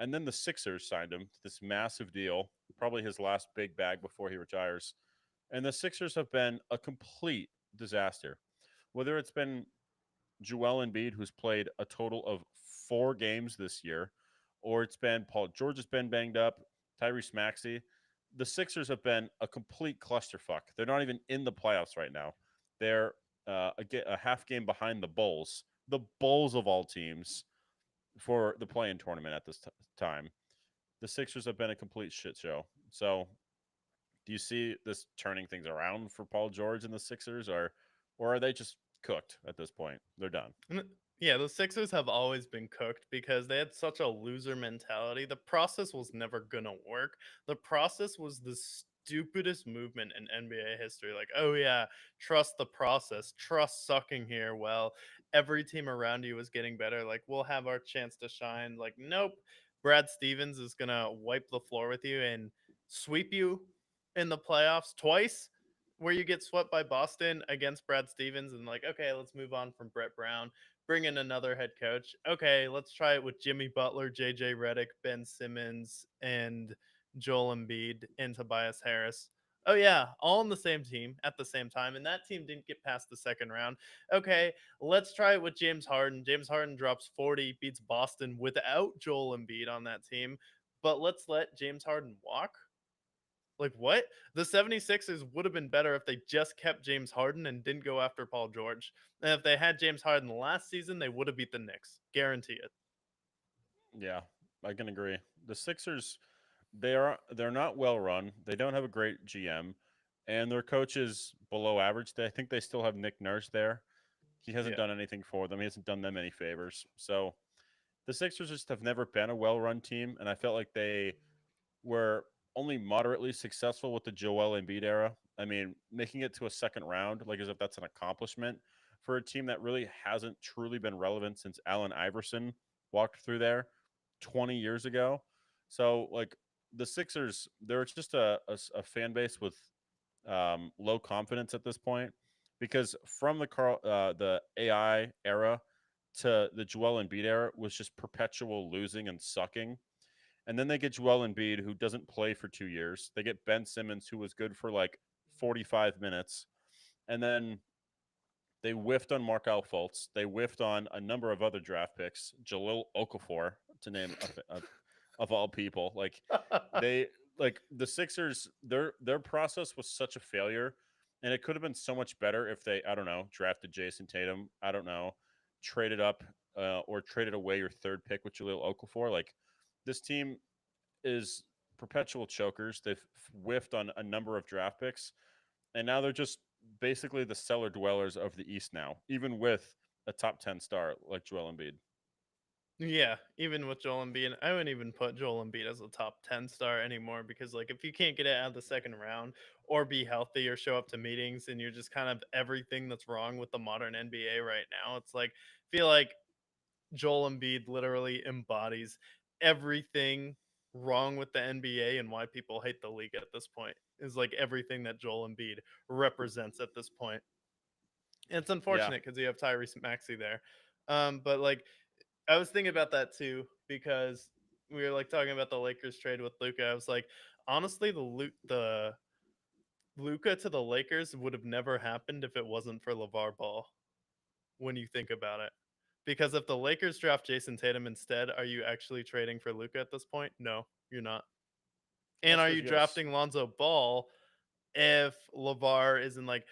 And then the Sixers signed him to this massive deal, probably his last big bag before he retires. And the Sixers have been a complete disaster. Whether it's been Joel Embiid, who's played a total of 4 games this year, or it's been Paul George has been banged up, Tyrese Maxey. The Sixers have been a complete clusterfuck. They're not even in the playoffs right now. They're a half game behind the Bulls of all teams for the play-in tournament at this time. The Sixers have been a complete shit show. So, do you see this turning things around for Paul George and the Sixers, or are they just cooked at this point? They're done. N- Yeah, the Sixers have always been cooked because they had such a loser mentality. The process was never gonna work. The process was the stupidest movement in NBA history. Like, oh yeah, trust the process, trust sucking here. Well, every team around you is getting better. Like, we'll have our chance to shine. Like, nope. Brad Stevens is gonna wipe the floor with you and sweep you in the playoffs twice where you get swept by Boston against Brad Stevens and like, okay, let's move on from Brett Brown, bring in another head coach. Okay, let's try it with Jimmy Butler, JJ Redick, Ben Simmons, and Joel Embiid and Tobias Harris. Oh yeah, all on the same team at the same time, and that team didn't get past the second round. Okay, let's try it with James Harden. James Harden drops 40, beats Boston without Joel Embiid on that team. But let's let James Harden walk. Like what? The 76ers would have been better if they just kept James Harden and didn't go after Paul George. And if they had James Harden last season, they would have beat the Knicks. Guarantee it. Yeah, I can agree. The Sixers, they're not well run. They don't have a great GM, and their coach is below average. I think they still have Nick Nurse there. He hasn't Yeah. done anything for them. He hasn't done them any favors. So the Sixers just have never been a well run team, and I felt like they were only moderately successful with the Joel Embiid era. I mean, making it to a second round, like as if that's an accomplishment for a team that really hasn't truly been relevant since Allen Iverson walked through there 20 years ago. So, like the Sixers, they're just a fan base with low confidence at this point because from the AI era to the Joel Embiid era was just perpetual losing and sucking. And then they get Joel Embiid, who doesn't play for 2 years. They get Ben Simmons, who was good for like 45 minutes. And then they whiffed on Markel Fultz. They whiffed on a number of other draft picks, Jalil Okafor, to name of all people. They like the Sixers. Their process was such a failure, and it could have been so much better if they, I don't know, drafted Jason Tatum. I don't know, traded up or traded away your third pick with Jalil Okafor. Like this team is perpetual chokers. They've whiffed on a number of draft picks, and now they're just basically the cellar dwellers of the East now, even with a top 10 star like Joel Embiid. Yeah, even with Joel Embiid, I wouldn't even put Joel Embiid as a top 10 star anymore because, like, if you can't get it out of the second round or be healthy or show up to meetings and you're just kind of everything that's wrong with the modern NBA right now, it's like, I feel like Joel Embiid literally embodies everything wrong with the NBA and why people hate the league at this point. Is like everything that Joel Embiid represents at this point. And it's Yeah, unfortunate because you have Tyrese Maxey there. But like I was thinking about that too because we were like talking about the Lakers trade with Luca. I was like, honestly, the Luca to the Lakers would have never happened if it wasn't for LeVar Ball, when you think about it. Because if the Lakers draft Jason Tatum instead, are you actually trading for Luca at this point? No, you're not. And That's are because you you have drafting Lonzo Ball if LeVar isn't like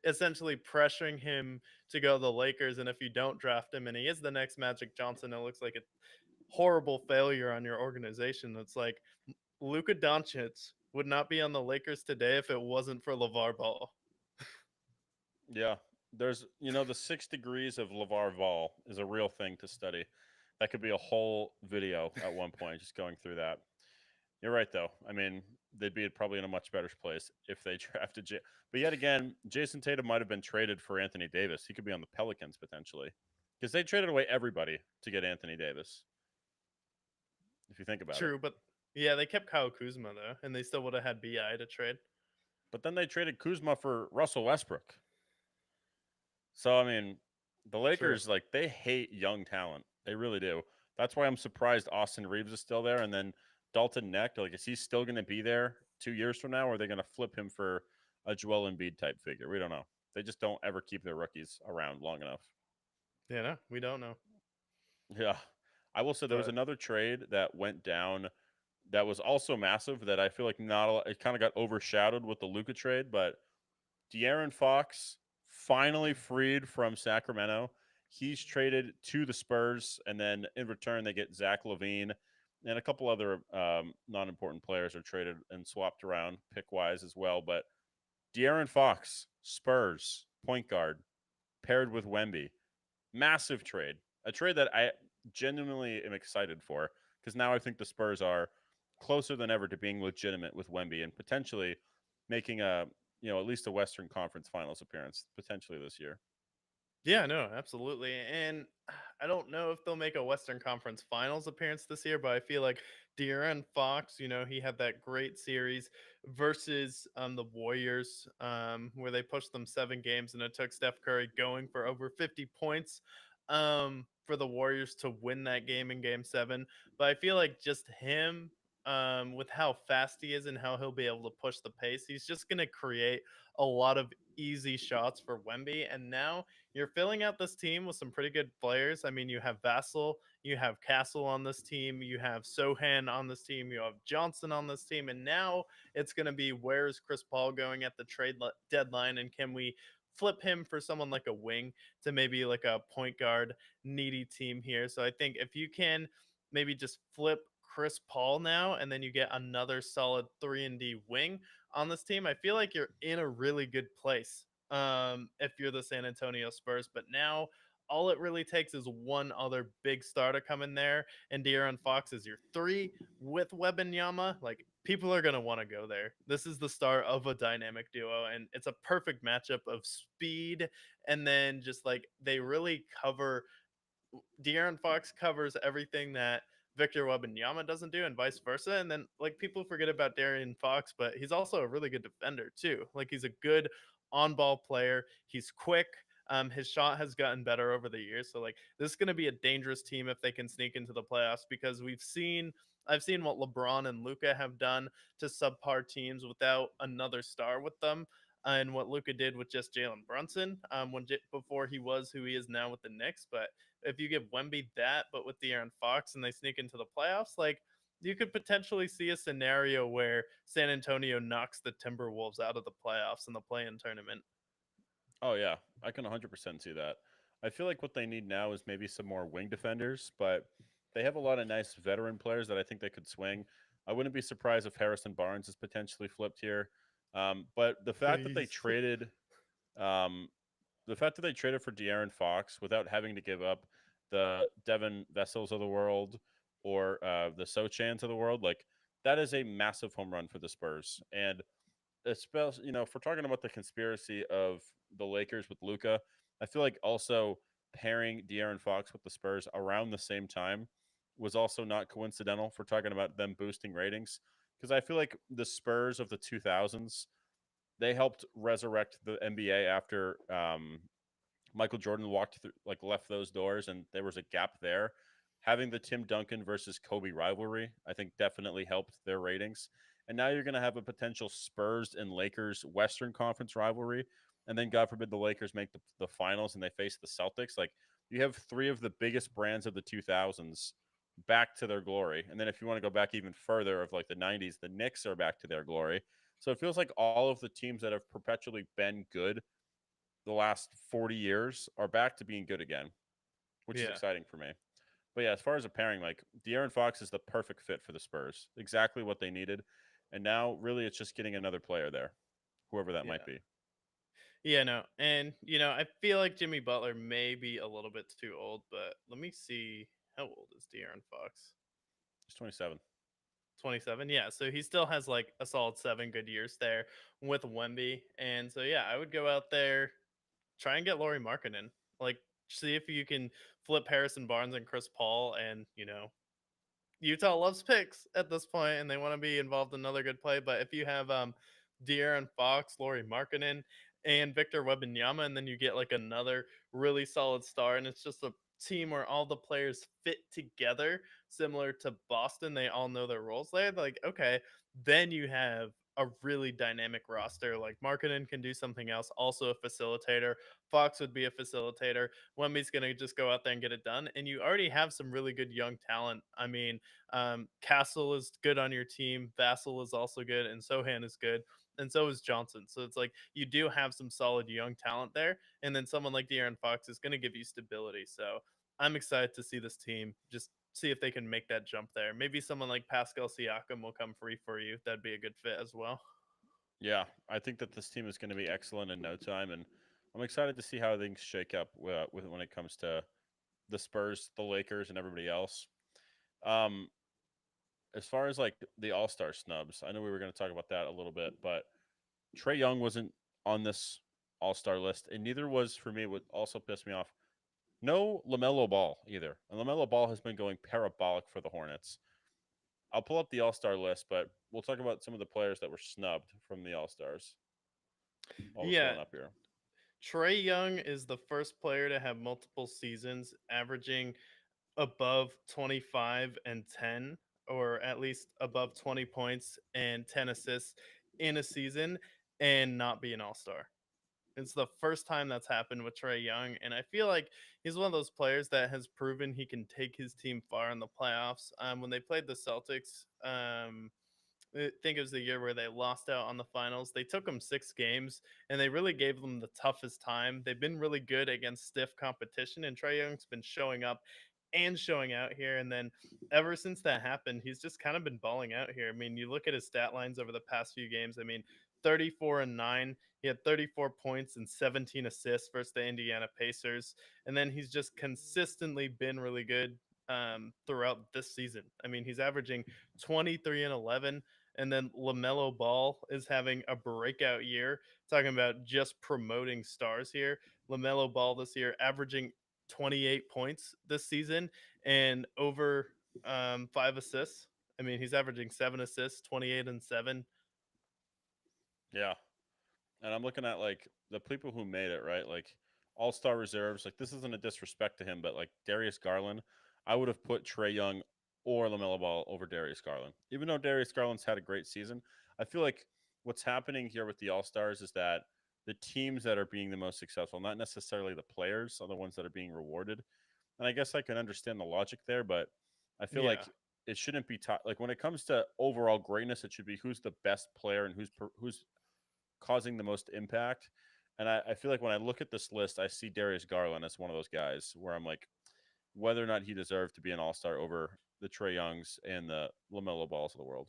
essentially pressuring him to go to the Lakers? And if you don't draft him and he is the next Magic Johnson, it looks like a horrible failure on your organization. It's like Luka Doncic would not be on the Lakers today if it wasn't for LeVar Ball. yeah. There's the 6 degrees of LeVar Ball is a real thing to study. That could be a whole video at one point, just going through that. You're right, though. I mean, they'd be probably in a much better place if they drafted. But yet again, Jason Tatum might have been traded for Anthony Davis. He could be on the Pelicans potentially, because they traded away everybody to get Anthony Davis. If you think about it, True, but yeah, they kept Kyle Kuzma though, and they still would have had Bi to trade. but then they traded Kuzma for Russell Westbrook. So I mean, the True. Lakers they hate young talent. They really do. That's why I'm surprised Austin Reeves is still there, and then Dalton Neck. Is he still going to be there 2 years from now, or are they going to flip him for a Joel Embiid type figure? We don't know. They just don't ever keep their rookies around long enough. Yeah, no, we don't know. Yeah, I will say there was But another trade that went down that was also massive that I feel like not a lot, it kind of got overshadowed with the Luca trade, but De'Aaron Fox finally freed from Sacramento. He's traded to the Spurs, and then in return they get Zach LaVine and a couple other non-important players are traded and swapped around pick-wise as well. But De'Aaron Fox, Spurs, point guard, paired with Wemby. Massive trade. A trade that I genuinely am excited for because now I think the Spurs are closer than ever to being legitimate with Wemby and potentially making at least a Western Conference Finals appearance potentially this year. yeah, no, absolutely. And I don't know if they'll make a Western Conference Finals appearance this year, but I feel like De'Aaron Fox, he had that great series versus the Warriors, where they pushed them 7 games, and it took Steph Curry going for over 50 points for the Warriors to win that game in Game 7. But I feel like just him. With how fast he is and how he'll be able to push the pace, he's just going to create a lot of easy shots for Wemby. And now you're filling out this team with some pretty good players. I mean, you have Vassell, you have Castle on this team, you have Sohan on this team, you have Johnson on this team, and now it's going to be where's Chris Paul going at the deadline, and can we flip him for someone like a wing to maybe like a point guard needy team here? So I think if you can maybe just flip Chris Paul now, and then you get another solid 3-and-D wing on this team, I feel like you're in a really good place if you're the San Antonio Spurs. But now all it really takes is one other big star to come in there, and De'Aaron Fox is your 3 with Wembanyama. Like, people are gonna want to go there. This is the start of a dynamic duo, and it's a perfect matchup of speed, and then just like they really cover. De'Aaron Fox covers everything that Victor Wembanyama doesn't do, and vice versa. And then like people forget about De'Aaron Fox, but he's also a really good defender too. Like, he's a good on-ball player. He's quick. His shot has gotten better over the years. So like this is going to be a dangerous team if they can sneak into the playoffs, because I've seen what LeBron and Luca have done to subpar teams without another star with them, and what Luca did with just Jalen Brunson before he was who he is now with the Knicks. But if you give Wemby that, but with De'Aaron Fox, and they sneak into the playoffs, like you could potentially see a scenario where San Antonio knocks the Timberwolves out of the playoffs in the play-in tournament. Oh yeah, I can 100% see that. I feel like what they need now is maybe some more wing defenders, but they have a lot of nice veteran players that I think they could swing. I wouldn't be surprised if Harrison Barnes is potentially flipped here. But Please. um, the fact that they traded for De'Aaron Fox without having to give up the Devin Vessels of the world or the Sochans of the world, that is a massive home run for the Spurs. And especially, if we're talking about the conspiracy of the Lakers with Luca, I feel like also pairing De'Aaron Fox with the Spurs around the same time was also not coincidental. If we're talking about them boosting ratings, because I feel like the Spurs of the 2000s, they helped resurrect the NBA after Michael Jordan walked through, left those doors, and there was a gap there. Having the Tim Duncan versus Kobe rivalry, I think, definitely helped their ratings. And now you're going to have a potential Spurs and Lakers Western Conference rivalry. And then, God forbid, the Lakers make the finals and they face the Celtics. Like, you have three of the biggest brands of the 2000s back to their glory. And then, if you want to go back even further, of like the 90s, the Knicks are back to their glory. So it feels like all of the teams that have perpetually been good the last 40 years are back to being good again, which is Yeah, exciting for me. But yeah, as far as a pairing, like De'Aaron Fox is the perfect fit for the Spurs. Exactly what they needed. And now really it's just getting another player there, whoever that might yeah. be. Yeah, no. And I feel like Jimmy Butler may be a little bit too old, but let me see, how old is De'Aaron Fox? He's 27. 27. Yeah, so he still has like a solid 7 good years there with Wemby. And so yeah, I would go out there, try and get Laurie Markkinen. Like, see if you can flip Harrison Barnes and Chris Paul, and Utah loves picks at this point, and they want to be involved in another good play. But if you have De'Aaron Fox, Laurie Markkinen, and Victor Wembanyama, and then you get like another really solid star, and it's just a team where all the players fit together, similar to Boston. They all know their roles there. Like, okay, then you have a really dynamic roster. Like Markkinen can do something else, also a facilitator. Fox would be a facilitator. Wemby's gonna just go out there and get it done. And you already have some really good young talent. I mean, Castle is good on your team. Vassell is also good, and Sohan is good, and so is Johnson. So it's like you do have some solid young talent there, and then someone like De'Aaron Fox is going to give you stability. So I'm excited to see this team just see if they can make that jump there. Maybe someone like Pascal Siakam will come free for you. That'd be a good fit as well. Yeah, I think that this team is going to be excellent in no time. And I'm excited to see how things shake up with when it comes to the Spurs, the Lakers, and everybody else. Um, as far as like the All Star snubs, I know we were going to talk about that a little bit, but Trey Young wasn't on this All Star list, and neither was for me. What also pissed me off, no Lamelo Ball either. And Lamelo Ball has been going parabolic for the Hornets. I'll pull up the All Star list, but we'll talk about some of the players that were snubbed from the All Stars while it's Yeah, going up here. Trey Young is the first player to have multiple seasons averaging above 25 and 10, or at least above 20 points and 10 assists in a season, and not be an all-star. It's the first time that's happened with Trey Young, and I feel like he's one of those players that has proven he can take his team far in the playoffs. When they played the Celtics, I think it was the year where they lost out on the finals. They took them 6 games, and they really gave them the toughest time. They've been really good against stiff competition, and Trey Young's been showing up and showing out here. And then ever since that happened, he's just kind of been balling out here. I mean, you look at his stat lines over the past few games. I mean, 34 and 9. He had 34 points and 17 assists versus the Indiana Pacers. And then he's just consistently been really good throughout this season. I mean, he's averaging 23 and 11. And then LaMelo Ball is having a breakout year. Talking about just promoting stars here. LaMelo Ball this year averaging 28 points this season and over 5 assists. I mean, he's averaging 7 assists, 28 and 7. Yeah, and I'm looking at like the people who made it, right? Like All Star reserves. Like this isn't a disrespect to him, but like Darius Garland, I would have put Trey Young or Lamelo Ball over Darius Garland. Even though Darius Garland's had a great season, I feel like what's happening here with the All Stars is that the teams that are being the most successful, not necessarily the players, are the ones that are being rewarded. And I guess I can understand the logic there, but I feel Yeah. like it shouldn't be like when it comes to overall greatness, it should be who's the best player and who's causing the most impact. And I feel like when I look at this list, I see Darius Garland as one of those guys where I'm like, whether or not he deserved to be an All Star over the Trey Youngs and the Lamelo Balls of the world.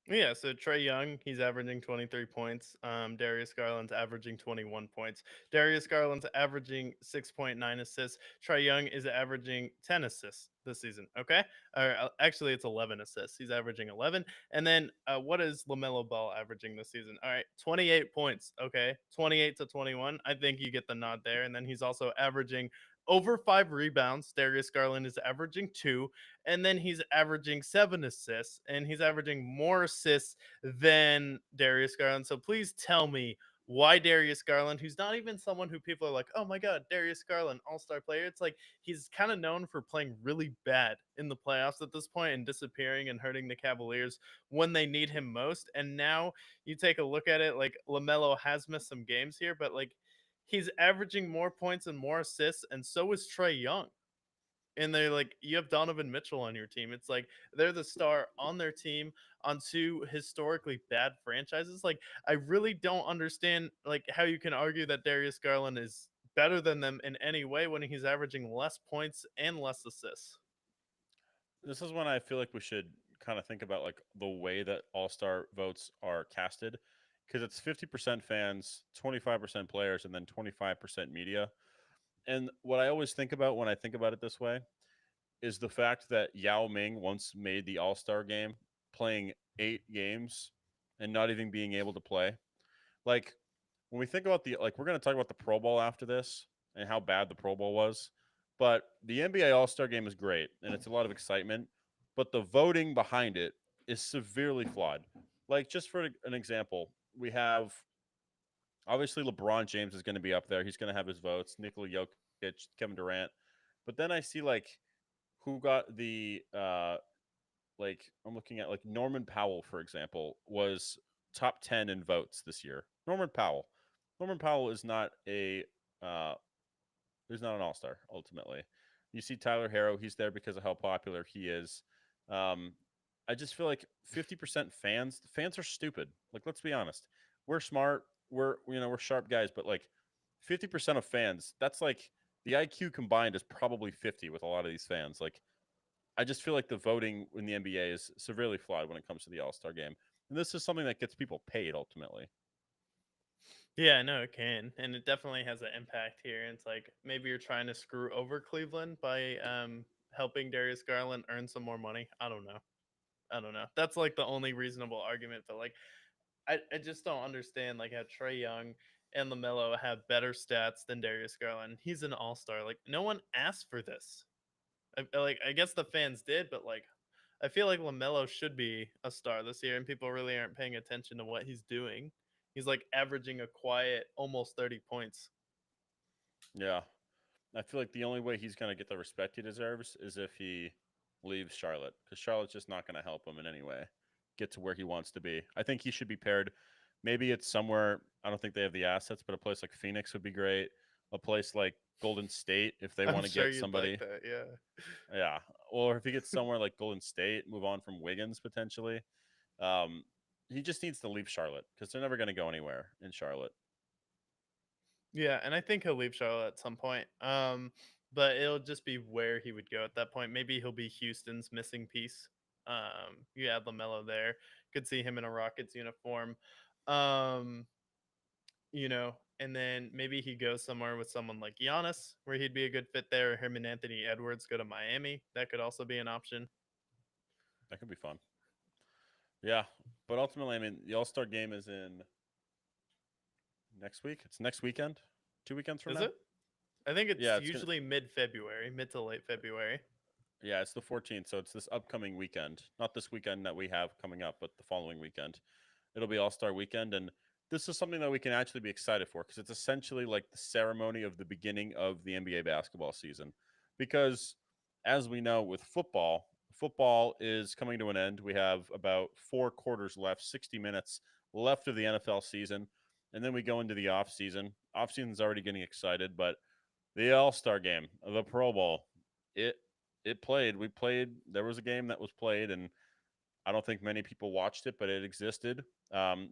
Yeah, so Trey Young, he's averaging 23 points. Darius Garland's averaging 21 points. Darius Garland's averaging 6.9 assists. Trey Young is averaging 10 assists this season. Okay, or actually, it's 11 assists. He's averaging 11. And then, what is Lamelo Ball averaging this season? All right, 28 points. Okay, 28 to 21. I think you get the nod there. And then he's also averaging over 5 rebounds. Darius Garland is averaging 2, and then he's averaging 7 assists, and he's averaging more assists than Darius Garland. So please tell me why Darius Garland, who's not even someone who people are like, oh my God, Darius Garland, all star player. It's like he's kind of known for playing really bad in the playoffs at this point and disappearing and hurting the Cavaliers when they need him most. And now you take a look at it, like LaMelo has missed some games here, but like he's averaging more points and more assists, and so is Trey Young. And they're like, you have Donovan Mitchell on your team. It's like they're the star on their team on two historically bad franchises. Like, I really don't understand like how you can argue that Darius Garland is better than them in any way when he's averaging less points and less assists. This is when I feel like we should kind of think about like the way that all-star votes are casted, because it's 50% fans, 25% players, and then 25% media. And what I always think about when I think about it this way is the fact that Yao Ming once made the all-star game playing 8 games and not even being able to play. Like, when we think about the, like, we're going to talk about the Pro Bowl after this and how bad the Pro Bowl was, but the NBA All-Star game is great and it's a lot of excitement, but the voting behind it is severely flawed. Like, just for an example, we have obviously LeBron James is going to be up there. He's going to have his votes, Nikola Jokic, Kevin Durant. But then I see like who got the like I'm looking at like Norman Powell, for example, was top 10 in votes this year. Norman Powell. Norman Powell is not a uh he's not an all-star ultimately. You see Tyler Harrow, he's there because of how popular he is. Um I just feel like 50% fans, the fans are stupid. Like, let's be honest. We're smart, we're sharp guys, but like 50% of fans, that's like the IQ combined is probably 50 with a lot of these fans. Like, I just feel like the voting in the NBA is severely flawed when it comes to the All Star game. And this is something that gets people paid ultimately. Yeah, no, it can, and it definitely has an impact here. And it's like maybe you're trying to screw over Cleveland by helping Darius Garland earn some more money. I don't know. I don't know. That's like the only reasonable argument, but like I just don't understand like how Trey Young and LaMelo have better stats than Darius Garland. He's an all-star. Like no one asked for this. I guess the fans did, but like I feel like LaMelo should be a star this year, and people really aren't paying attention to what he's doing. He's like averaging a quiet almost 30 points. Yeah. I feel like the only way he's going to get the respect he deserves is if he leaves Charlotte, because Charlotte's just not going to help him in any way get to where he wants to be. I think he should be paired. Maybe it's somewhere, I don't think they have the assets, but a place like Phoenix would be great. A place like Golden State, if they I'm want to sure get you'd like somebody. that. Yeah. Yeah. Or if he gets somewhere like Golden State, move on from Wiggins potentially. Um, he just needs to leave Charlotte because they're never going to go anywhere in Charlotte. Yeah, and I think he'll leave Charlotte at some point. But it'll just be where he would go at that point. Maybe he'll be Houston's missing piece. You add Lamelo there. Could see him in a Rockets uniform. Um, and then maybe he goes somewhere with someone like Giannis, where he'd be a good fit there. Him and Anthony Edwards go to Miami. That could also be an option. That could be fun. Yeah, but ultimately, I mean, the All Star game is in next week. It's next weekend, 2 weekends from Is now. it? I think it's Yeah, it's gonna. usually mid February, mid to late February. Yeah, it's the 14th, so it's this upcoming weekend. Not this weekend that we have coming up, but the following weekend. It'll be All Star Weekend, and this is something that we can actually be excited for because it's essentially like the ceremony of the beginning of the NBA basketball season. Because as we know with football, football is coming to an end. We have about 4 quarters left, 60 minutes left of the NFL season, and then we go into the off season. Off season's already getting excited, but the All Star game, the Pro Bowl, it it played. We played. There was a game that was played, and I don't think many people watched it, but it existed.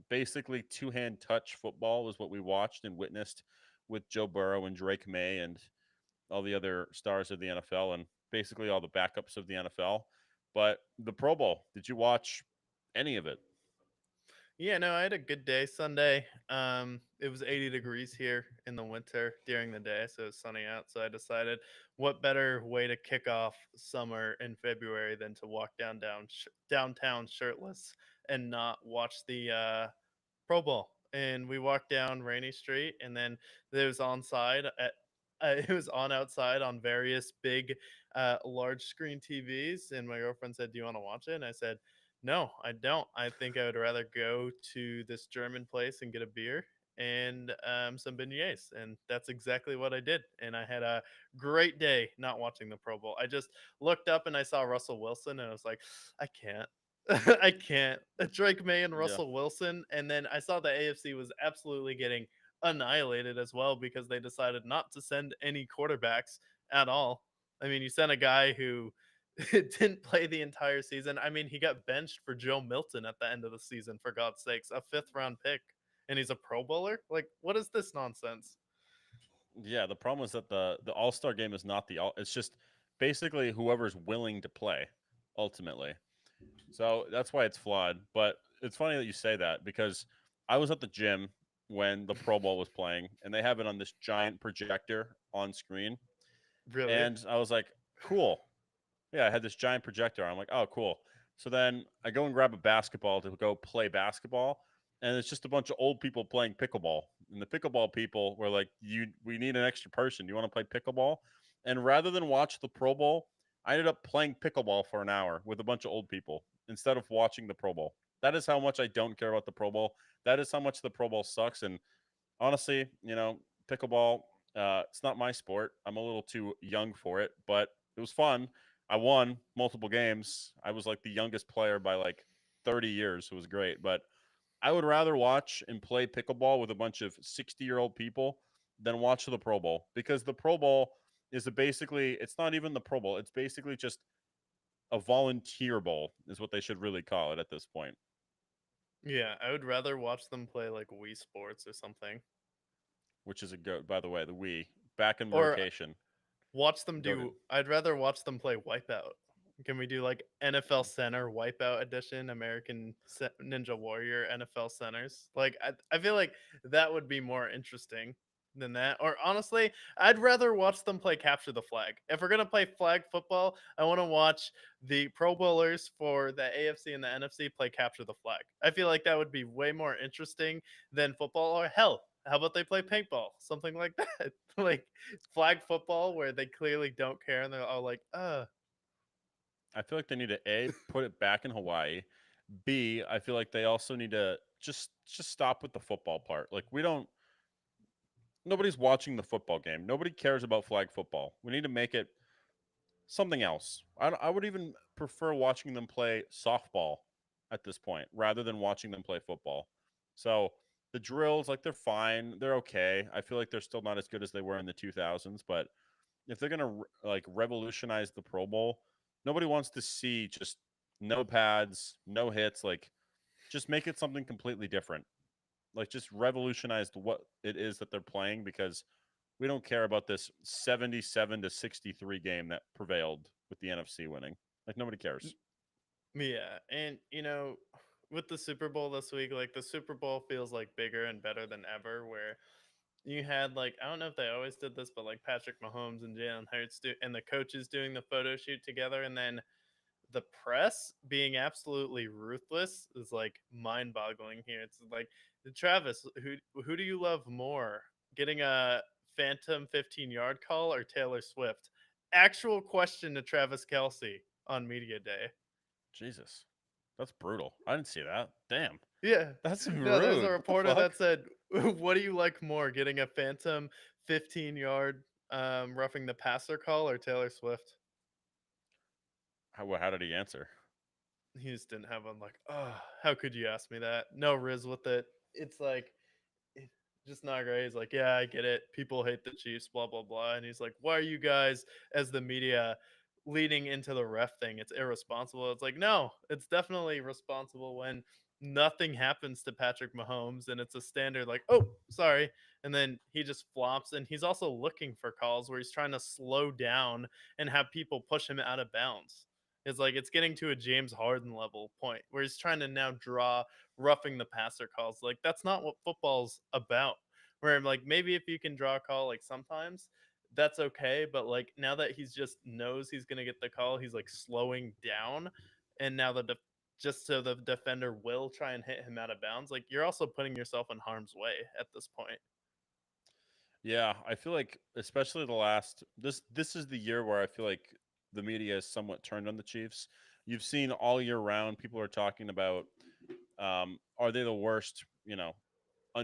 Basically, two-hand touch football is what we watched and witnessed with Joe Burrow and Drake May and all the other stars of the NFL and basically all the backups of the NFL. But the Pro Bowl, did you watch any of it? Yeah, no, I had a good day Sunday. It was 80 degrees here in the winter during the day, so it was sunny out. So I decided, what better way to kick off summer in February than to walk downtown shirtless and not watch the Pro Bowl. And we walked down Rainy Street, and then it was it was on outside on various big, large screen TVs. And my girlfriend said, "Do you want to watch it?" And I said, "No, I don't. I think I would rather go to this German place and get a beer." and some beignets, and that's exactly what I did. And I had a great day not watching the Pro Bowl. I just looked up and I saw Russell Wilson, and I was like, I can't. I can't. Drake May and Yeah. Russell Wilson. And then I saw the AFC was absolutely getting annihilated as well because they decided not to send any quarterbacks at all. I mean, you sent a guy who didn't play the entire season. I mean, he got benched for Joe Milton at the end of the season, for God's sakes, a fifth round pick, and he's a Pro Bowler? Like, what is this nonsense? Yeah, the problem is that the All-Star game is not the all, it's just basically whoever's willing to play ultimately. So that's why it's flawed. But it's funny that you say that because I was at the gym when the Pro Bowl was playing and they have it on this giant projector on screen. Really? And I was like, cool. Yeah, I had this giant projector. I'm like, oh, cool. So then I go and grab a basketball to go play basketball, and it's just a bunch of old people playing pickleball. And the pickleball people were like, we need an extra person. You want to play pickleball?" And rather than watch the Pro Bowl, I ended up playing pickleball for an hour with a bunch of old people instead of watching the Pro Bowl. That is how much I don't care about the Pro Bowl. That is how much the Pro Bowl sucks. And honestly, pickleball, it's not my sport. I'm a little too young for it, but it was fun. I won multiple games. I was like the youngest player by like 30 years. It was great. But I would rather watch and play pickleball with a bunch of 60-year-old people than watch the Pro Bowl because the Pro Bowl is it's not even the Pro Bowl. It's basically just a volunteer bowl, is what they should really call it at this point, Yeah, I would rather watch them play like Wii Sports or something. which is a goat, by the way, the Wii. Back in Or rotation. watch them Goated. do I'd rather watch them play Wipeout. Can we do like NFL Center Wipeout Edition, Ninja Warrior NFL Centers? Like I feel like that would be more interesting than that. Or honestly, I'd rather watch them play capture the flag. If we're gonna play flag football, I want to watch the Pro Bowlers for the AFC and the NFC play capture the flag. I feel like that would be way more interesting than football. Or hell, how about they play paintball? Something like that. Like flag football where they clearly don't care and they're all like, I feel like they need to A, put it back in Hawaii. B, I feel like they also need to just stop with the football part. Like we don't nobody's watching the football game. Nobody cares about flag football. We need to make it something else. I would even prefer watching them play softball at this point rather than watching them play football. So the drills, like they're fine, they're okay. I feel like they're still not as good as they were in the 2000s, but if they're gonna like revolutionize the Pro Bowl, nobody wants to see just no pads, no hits. Like, just make it something completely different. Like, just revolutionize what it is that they're playing because we don't care about this 77-63 game that prevailed with the NFC winning. Like, nobody cares. yeah. And, with the Super Bowl this week, like the Super Bowl feels like bigger and better than ever, where you had like, I don't know if they always did this, but like Patrick Mahomes and Jalen Hurts and the coaches doing the photo shoot together. And then the press being absolutely ruthless is like mind-boggling here. It's like, Travis, who do you love more, getting a phantom 15-yard call or Taylor Swift? Actual question to Travis Kelsey on media day. Jesus, that's brutal. I didn't see that. Damn, Yeah, that's no, there's a rude. What the reporter fuck? that said, "What do you like more, getting a phantom 15-yard roughing the passer call or Taylor Swift?" How did he answer? He just didn't have one. Like, oh, how could you ask me that? No riz with it. It's like, it- just not great. He's like, yeah, I get it. People hate the Chiefs, blah blah blah. And he's like, why are you guys, as the media, leading into the ref thing? It's irresponsible. It's like, no, it's definitely responsible when nothing happens to Patrick Mahomes and it's a standard like, oh, sorry, and then he just flops. And he's also looking for calls where he's trying to slow down and have people push him out of bounds. It's like it's getting to a James Harden level point where he's trying to now draw roughing the passer calls. Like that's not what football's about. Where I'm like, maybe if you can draw a call, like sometimes that's okay, but like now that he's just knows he's gonna get the call, he's like slowing down, and now just so the defender will try and hit him out of bounds. Like you're also putting yourself in harm's way at this point. Yeah, I feel like especially the last this is the year where I feel like the media is somewhat turned on the Chiefs. You've seen all year round people are talking about are they the worst,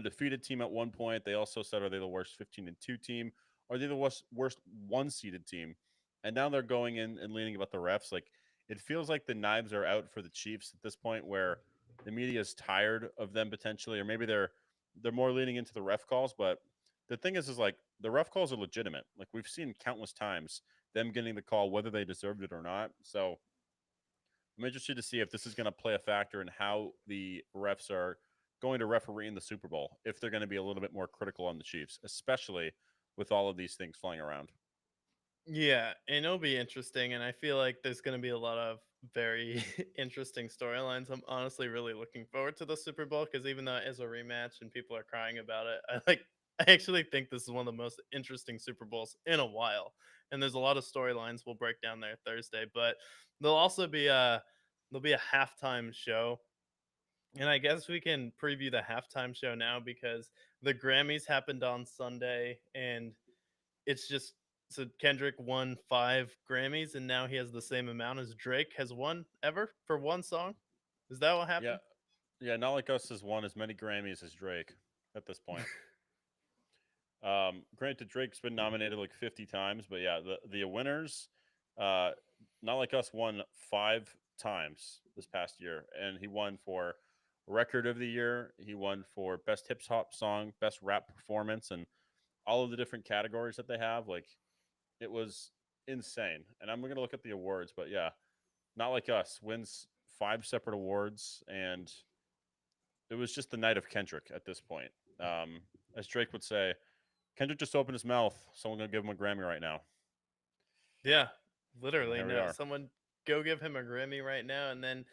undefeated team at one point. They also said, are they the worst 15-2 team? Are they the worst one seeded team? And now they're going in and leaning about the refs. Like, it feels like the knives are out for the Chiefs at this point, where the media is tired of them potentially, or maybe they're more leaning into the ref calls. But the thing is like the ref calls are legitimate. Like, we've seen countless times them getting the call whether they deserved it or not. So I'm interested to see if this is going to play a factor in how the refs are going to referee in the Super Bowl, if they're going to be a little bit more critical on the Chiefs, especially with all of these things flying around. Yeah, and it'll be interesting, and I feel like there's going to be a lot of very interesting storylines. I'm honestly really looking forward to the Super Bowl because even though it is a rematch and people are crying about it, I actually think this is one of the most interesting Super Bowls in a while. And there's a lot of storylines we'll break down there Thursday, but there'll also be a there'll be a halftime show. And I guess we can preview the halftime show now because the Grammys happened on Sunday and it's just so Kendrick won 5 Grammys, and now he has the same amount as Drake has won ever for one song. Is that what Yeah, happened? yeah. Not like us has won as many Grammys as Drake at this point. Granted, Drake's been nominated like 50 times, but yeah, the winners, uh, not like us, won 5 times this past year, and he won for record of the year. He won for best hip hop song, best rap performance, and all of the different categories that they have. Like, it was insane. And I'm gonna look at the awards, but yeah, not like us wins 5 separate awards, and it was just the night of Kendrick at this point. As Drake would say, Kendrick just opened his mouth. Someone gonna give him a Grammy right now. Yeah, And literally. here we No, are. someone go give him a Grammy right now, and then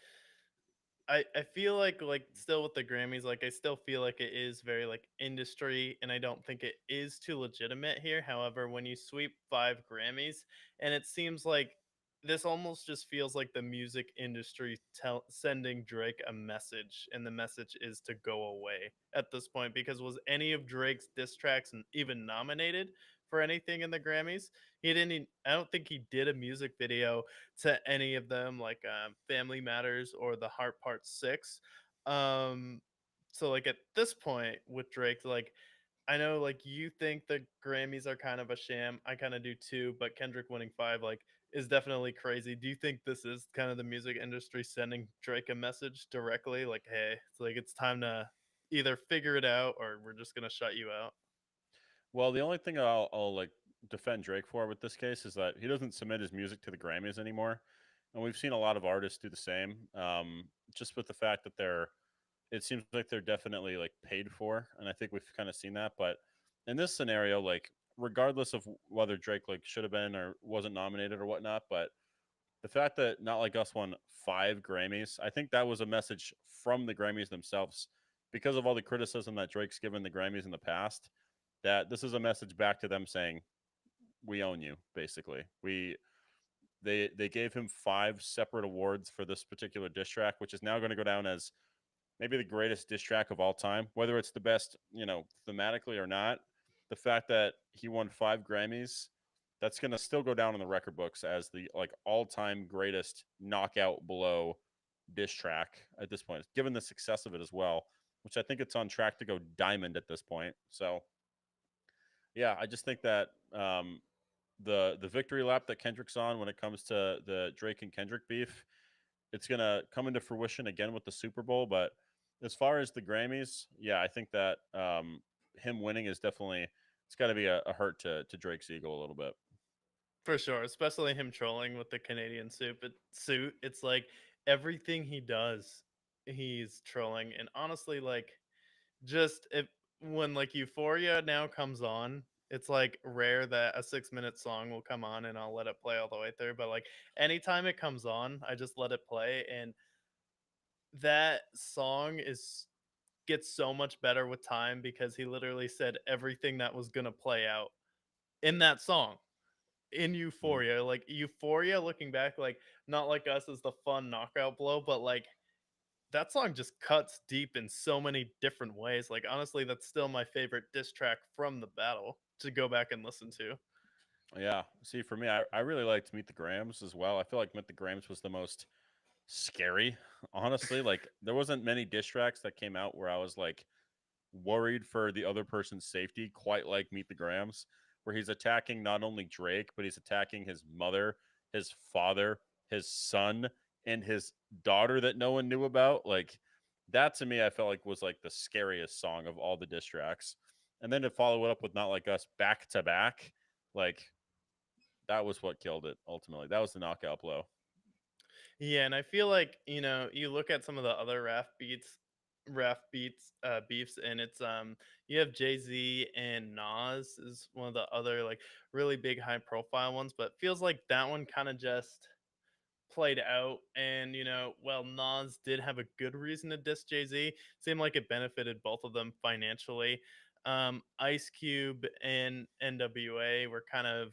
I feel like still with the Grammys, like I still feel like it is very like industry, and I don't think it is too legitimate here. However, when you sweep 5 Grammys, and it seems like this almost just feels like the music industry sending Drake a message, and the message is to go away at this point. Because was any of Drake's diss tracks even nominated for anything in the Grammys? He didn't. I don't think he did a music video to any of them, like Family Matters or The Heart Part 6. Um, so like at this point with Drake, like I know like you think the Grammys are kind of a sham. I kind of do too, but Kendrick winning 5 like is definitely crazy. Do you think this is kind of the music industry sending Drake a message directly like hey, it's like it's time to either figure it out or we're just going to shut you out? Well, the only thing I'll like defend Drake for with this case is that he doesn't submit his music to the Grammys anymore, and we've seen a lot of artists do the same. Just with the fact that it seems like they're definitely like paid for, and I think we've kind of seen that. But in this scenario, like regardless of whether Drake like should have been or wasn't nominated or whatnot, but the fact that Not Like Us won 5 Grammys, I think that was a message from the Grammys themselves, because of all the criticism that Drake's given the Grammys in the past. That this is a message back to them saying, "We own you." Basically, they gave him 5 separate awards for this particular diss track, which is now going to go down as maybe the greatest diss track of all time. Whether it's the best, thematically or not, the fact that he won 5 Grammys, that's going to still go down in the record books as the like all-time greatest knockout blow diss track at this point, given the success of it as well, which I think it's on track to go diamond at this point. So yeah, I just think that the victory lap that Kendrick's on when it comes to the Drake and Kendrick beef, it's gonna come into fruition again with the Super Bowl. But as far as the Grammys, yeah, I think that him winning is definitely, it's got to be a hurt to Drake's ego a little bit. For sure, especially him trolling with the Canadian suit. It's like everything he does, he's trolling. And honestly, like just if when like Euphoria now comes on, it's like rare that a 6 minute song will come on and I'll let it play all the way through. But like anytime it comes on, I just let it play, and that song is gets so much better with time because he literally said everything that was gonna play out in that song in Mhm. Euphoria. Like Euphoria, looking back, like Not Like Us is the fun knockout blow, but like that song just cuts deep in so many different ways. Like honestly, that's still my favorite diss track from the battle to go back and listen to. Yeah. See, for me, I really liked Meet the Grams as well. I feel like Meet the Grams was the most scary, honestly. Like, there wasn't many diss tracks that came out where I was like, worried for the other person's safety, quite like Meet the Grams, where he's attacking not only Drake, but he's attacking his mother, his father, his son, and his daughter that no one knew about. Like that to me, I felt like was like the scariest song of all the diss tracks. And then to follow it up with Not Like Us back to back, like that was what killed it ultimately. That was the knockout blow. Yeah, and I feel like, you look at some of the other beefs, and it's you have Jay-Z and Nas is one of the other like really big high profile ones, but feels like that one kind of just played out. And well, Nas did have a good reason to diss Jay-Z. Seemed like it benefited both of them financially. Ice Cube and NWA were kind of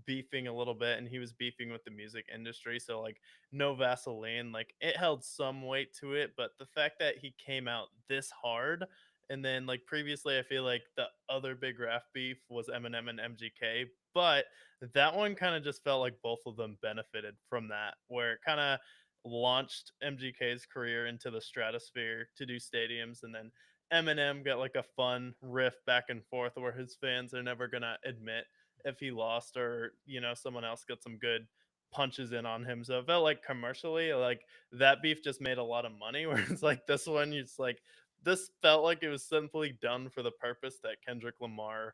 beefing a little bit, and he was beefing with the music industry. So like no Vaseline, like it held some weight to it, but the fact that he came out this hard. And then, like previously, I feel like the other big rap beef was Eminem and MGK, but that one kind of just felt like both of them benefited from that, where it kind of launched MGK's career into the stratosphere to do stadiums, and then Eminem got like a fun riff back and forth where his fans are never gonna admit if he lost, or someone else got some good punches in on him. So it felt like commercially, like that beef just made a lot of money. Where it's like this one, it's like this felt like it was simply done for the purpose that Kendrick Lamar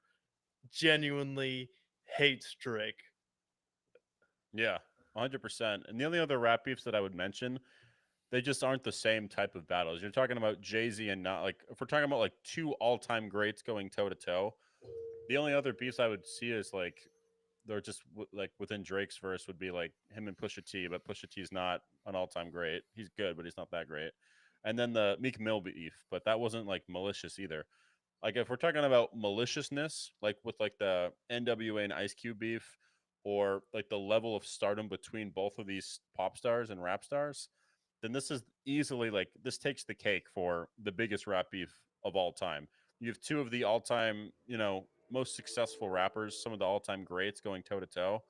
genuinely hates Drake. Yeah, 100%. And the only other rap beefs that I would mention, they just aren't the same type of battles. You're talking about Jay Z and not like, if we're talking about like two all time greats going toe to toe, the only other beefs I would see is like, they're just like within Drake's verse would be like him and Pusha T, but Pusha T is not an all time great. He's good, but he's not that great. And then the Meek Mill beef, but that wasn't like malicious either. Like if we're talking about maliciousness, like with like the NWA and Ice Cube beef, or like the level of stardom between both of these pop stars and rap stars, then this is easily like this takes the cake for the biggest rap beef of all time. You have two of the all-time, most successful rappers, some of the all-time greats going toe to toe,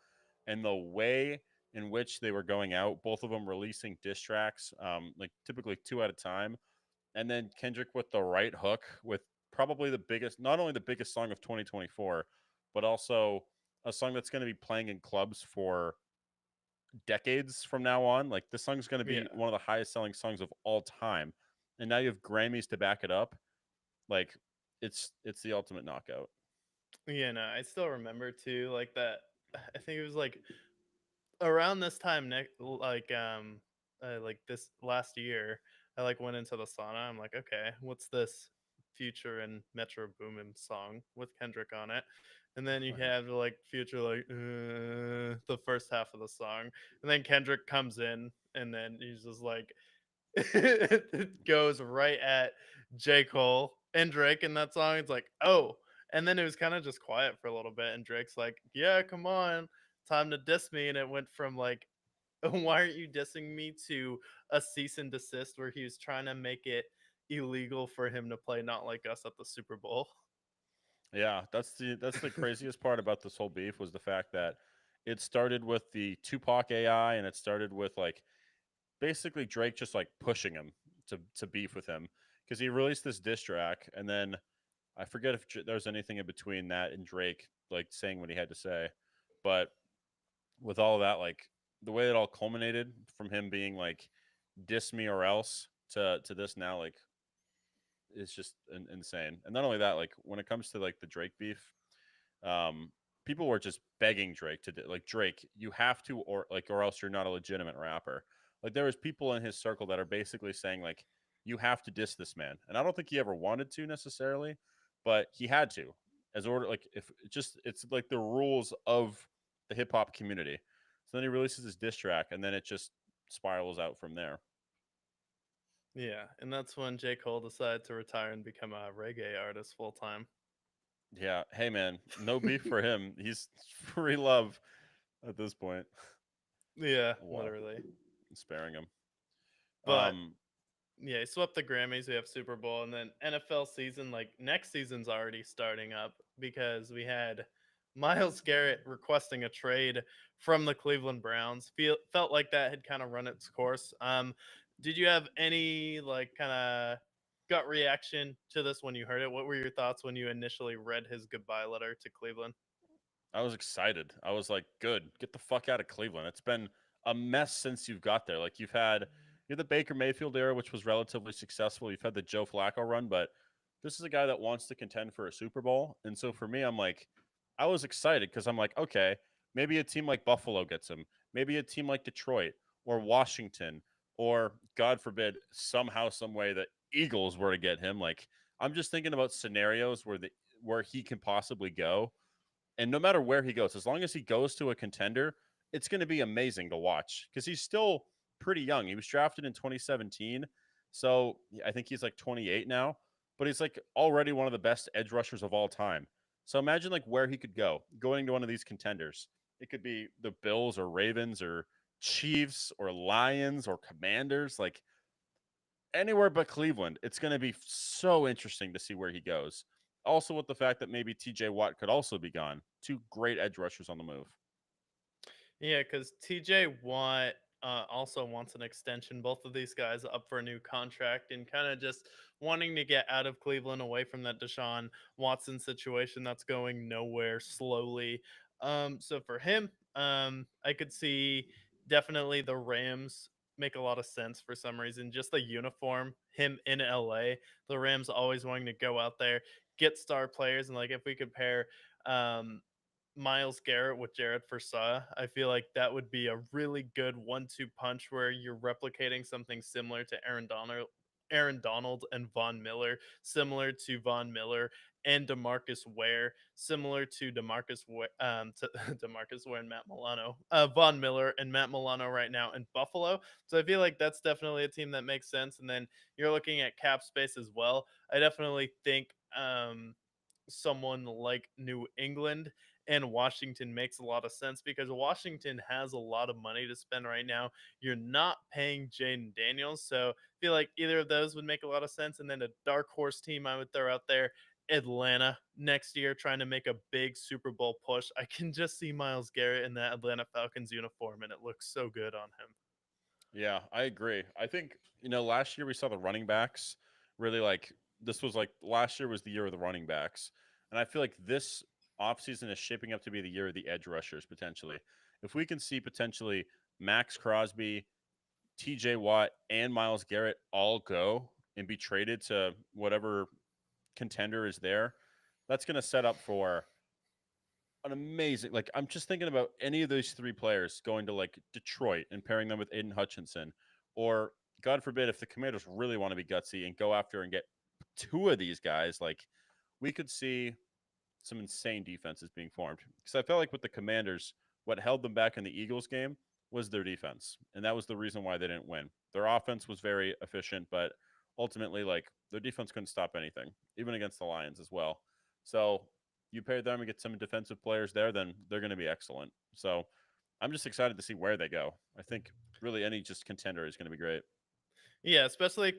and the way in which they were going out, both of them releasing diss tracks, like typically two at a time, and then Kendrick with the right hook with probably the biggest, not only the biggest song of 2024, but also a song that's going to be playing in clubs for decades from now on. Like this song's going to Yeah. be one of the highest selling songs of all time, and now you have Grammys to back it up. Like it's the ultimate knockout. Yeah, no, I still remember too, like that. I think it was like around this time, like this last year, I like went into the sauna. I'm like, okay, what's this Future and Metro Boomin song with Kendrick on it? And then you Right. have like Future, like the first half of the song, and then Kendrick comes in, and then he's just like, it goes right at J. Cole and Drake in that song. It's like, oh. And then it was kind of just quiet for a little bit. And Drake's like, yeah, come on, time to diss me. And it went from like, why aren't you dissing me, to a cease and desist where he was trying to make it illegal for him to play Not Like Us at the Super Bowl. Yeah, that's the craziest part about this whole beef was the fact that it started with the Tupac AI, and it started with like basically Drake just like pushing him to beef with him because he released this diss track, and then I forget if there was anything in between that and Drake like saying what he had to say, but with all of that, like the way it all culminated from him being like diss me or else to this now, like it's just insane. And not only that, like when it comes to like the Drake beef, um, people were just begging Drake to like Drake, you have to, or else you're not a legitimate rapper. Like there was people in his circle that are basically saying like you have to diss this man, and I don't think he ever wanted to necessarily, but he had to as order like if it just it's like the rules of the hip hop community. So then he releases his diss track, and then it just spirals out from there. Yeah. And that's when J. Cole decided to retire and become a reggae artist full time. Yeah, hey man, no beef for him. He's free love at this point. Yeah, Oh, wow, literally. sparing him. But Um, yeah, he swept the Grammys. We have Super Bowl, and then NFL season. Like next season's already starting up because we had Miles Garrett requesting a trade from the Cleveland Browns. Felt like that had kind of run its course. Did you have any like kind of? gut reaction to this when you heard it? What were your thoughts when you initially read his goodbye letter to Cleveland? I was excited. I was like, good, get the fuck out of Cleveland. It's been a mess since you've got there. Like you're the Baker Mayfield era, which was relatively successful. You've had the Joe Flacco run, but this is a guy that wants to contend for a Super Bowl. And so for me, I'm like, I was excited because I'm like, okay, maybe a team like Buffalo gets him, maybe a team like Detroit or Washington, or God forbid, somehow, some way the Eagles were to get him. Like I'm just thinking about scenarios where he can possibly go, and no matter where he goes, as long as he goes to a contender, it's going to be amazing to watch because he's still pretty young. He was drafted in 2017. So I think he's like 28 now, but he's like already one of the best edge rushers of all time. So imagine like where he could go going to one of these contenders. It could be the Bills or Ravens or Chiefs or Lions or Commanders, like anywhere but Cleveland. It's going to be so interesting to see where he goes. Also, with the fact that maybe TJ Watt could also be gone. Two great edge rushers on the move. Yeah, because TJ Watt also wants an extension. Both of these guys up for a new contract and kind of just wanting to get out of Cleveland away from that Deshaun Watson situation that's going nowhere slowly. So for him, I could see definitely the Rams make a lot of sense for some reason. Just the uniform, him in LA, the Rams always wanting to go out there, get star players. And like if we compare um, Miles Garrett with Jared Versa, I feel like that would be a really good one-two punch where you're replicating something similar to Aaron Donald and Von Miller, similar to Von Miller and Demarcus Ware, similar to Demarcus Ware and Matt Milano, Von Miller and Matt Milano right now in Buffalo. So I feel like that's definitely a team that makes sense. And then you're looking at cap space as well. I definitely think someone like New England and Washington makes a lot of sense because Washington has a lot of money to spend right now. You're not paying Jaden Daniels, so I feel like either of those would make a lot of sense. And then a dark horse team I would throw out there, Atlanta next year, trying to make a big Super Bowl push. I can just see Miles Garrett in that Atlanta Falcons uniform, and it looks so good on him. Yeah, I agree. I think, last year we saw the running backs really like this was like last year was the year of the running backs. And I feel like this offseason is shaping up to be the year of the edge rushers potentially. If we can see potentially Max Crosby, TJ Watt, and Miles Garrett all go and be traded to whatever contender is there, that's going to set up for an amazing, like I'm just thinking about any of those three players going to like Detroit and pairing them with Aiden Hutchinson, or God forbid if the Commanders really want to be gutsy and go after and get two of these guys, like we could see some insane defenses being formed. Because I felt like with the Commanders, what held them back in the Eagles game was their defense, and that was the reason why they didn't win. Their offense was very efficient, but ultimately, like their defense couldn't stop anything, even against the Lions as well. So you pair them and get some defensive players there, then they're going to be excellent. So I'm just excited to see where they go. I think really any just contender is going to be great. Yeah, especially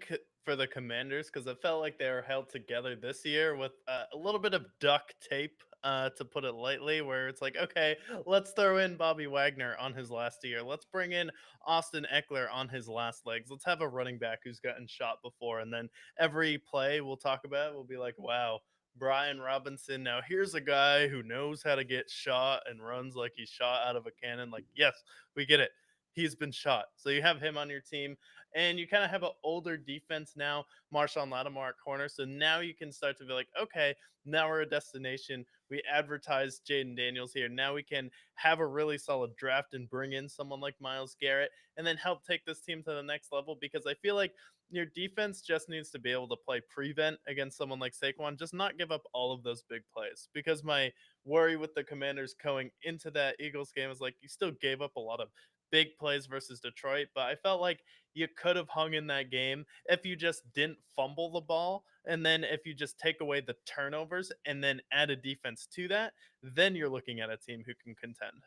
for the Commanders because it felt like they were held together this year with a little bit of duct tape, to put it lightly, where it's like, okay, let's throw in Bobby Wagner on his last year. Let's bring in Austin Eckler on his last legs. Let's have a running back who's gotten shot before. And then every play we'll talk about, we'll be like, wow, Brian Robinson. Now here's a guy who knows how to get shot and runs like he's shot out of a cannon. Like, yes, we get it. He's been shot. So you have him on your team and you kind of have an older defense now, Marshawn Lattimore at corner. So now you can start to be like, okay, now we're a destination. We advertise Jaden Daniels here. Now we can have a really solid draft and bring in someone like Miles Garrett and then help take this team to the next level because I feel like your defense just needs to be able to play prevent against someone like Saquon, just not give up all of those big plays. Because my worry with the Commanders going into that Eagles game is like you still gave up a lot of big plays versus Detroit, but I felt like you could have hung in that game if you just didn't fumble the ball. And then if you just take away the turnovers and then add a defense to that, then you're looking at a team who can contend.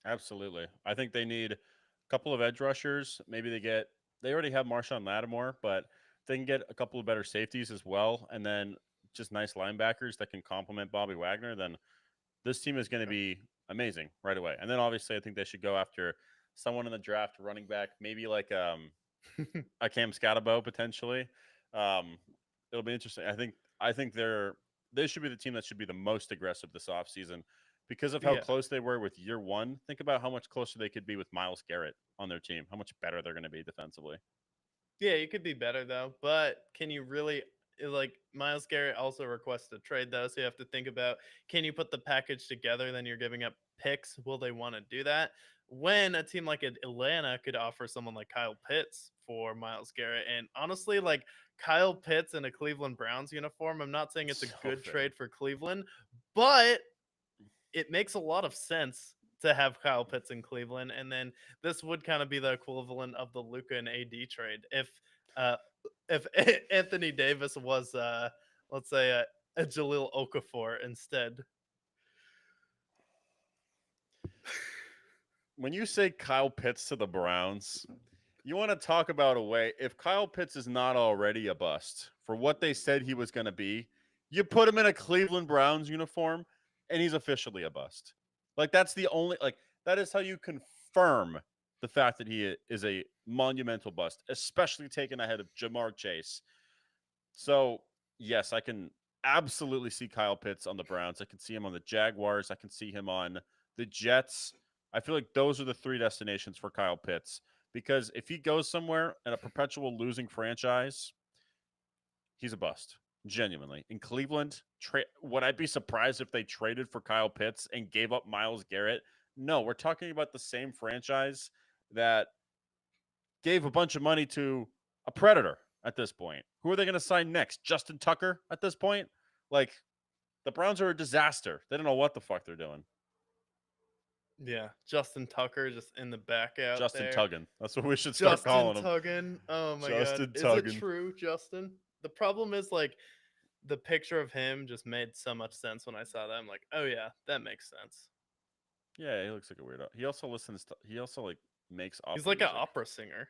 Absolutely. I think they need a couple of edge rushers. Maybe they already have Marshawn Lattimore, but they can get a couple of better safeties as well. And then just nice linebackers that can complement Bobby Wagner. Then this team is going to be amazing right away. And then obviously, I think they should go after someone in the draft, running back, maybe like a Cam Scatabo potentially. Um, it'll be interesting. I think they should be the team that should be the most aggressive this offseason because of how Yeah. close they were with year one. Think about how much closer they could be with Miles Garrett on their team. How much better they're going to be defensively. Yeah, you could be better though, but can you really like Miles Garrett also requests a trade though, so you have to think about can you put the package together? Then you're giving up picks. Will they want to do that? When a team like Atlanta could offer someone like Kyle Pitts for Miles Garrett, and honestly, like Kyle Pitts in a Cleveland Browns uniform, I'm not saying it's a So good fitting. trade for Cleveland, but it makes a lot of sense to have Kyle Pitts in Cleveland, and then this would kind of be the equivalent of the Luca and AD trade uh, if Anthony Davis was let's say a Jaleel Okafor instead. When you say Kyle Pitts to the Browns, you want to talk about a way if Kyle Pitts is not already a bust for what they said he was going to be, you put him in a Cleveland Browns uniform and he's officially a bust. Like that's the only like that is how you confirm the fact that he is a monumental bust, especially taken ahead of Jamar Chase. So, yes, I can absolutely see Kyle Pitts on the Browns. I can see him on the Jaguars. I can see him on the Jets. I feel like those are the three destinations for Kyle Pitts because if he goes somewhere in a perpetual losing franchise, he's a bust. Genuinely. In Cleveland, would I be surprised if they traded for Kyle Pitts and gave up Miles Garrett? No, we're talking about the same franchise that gave a bunch of money to a predator at this point. Who are they going to sign next? Justin Tucker at this point? Like, the Browns are a disaster. They don't know what the fuck they're doing. Yeah, Justin Tucker just in the back out Justin there. Tuggin. That's what we should start Justin calling him. Tuggin. Oh my god. Justin Is it Tuggin. true, Justin? The problem is like the picture of him just made so much sense when I saw that. I'm like, oh yeah, that makes sense. Yeah, he looks like a weirdo. He also listens to, he also like makes He's opera like an music. opera singer.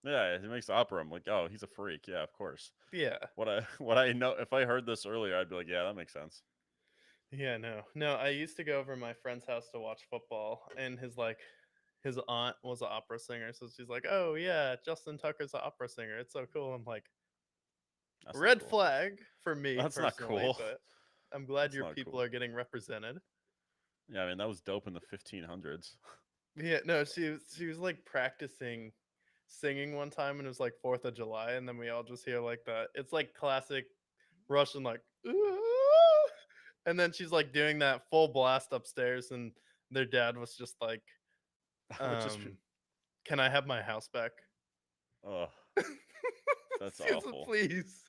Yeah, he makes opera. I'm like, oh, he's a freak. Yeah, of course. Yeah. What I know if I heard this earlier, I'd be like, yeah, that makes sense. Yeah, no. No, I used to go over to my friend's house to watch football and his aunt was an opera singer, so she's like, "Oh yeah, Justin Tucker's an opera singer. It's so cool." I'm like, That's not "Red cool. flag for me That's not personally, cool. but I'm glad That's your not people cool. are getting represented." Yeah, I mean that was dope in the 1500s. Yeah, no, she was like practicing singing one time and it was like 4th of July and then we all just hear like the it's like classic Russian like "Ooh," and then she's like doing that full blast upstairs and their dad was just like I would just be, um can I have my house back? oh, that's She was like, awful. please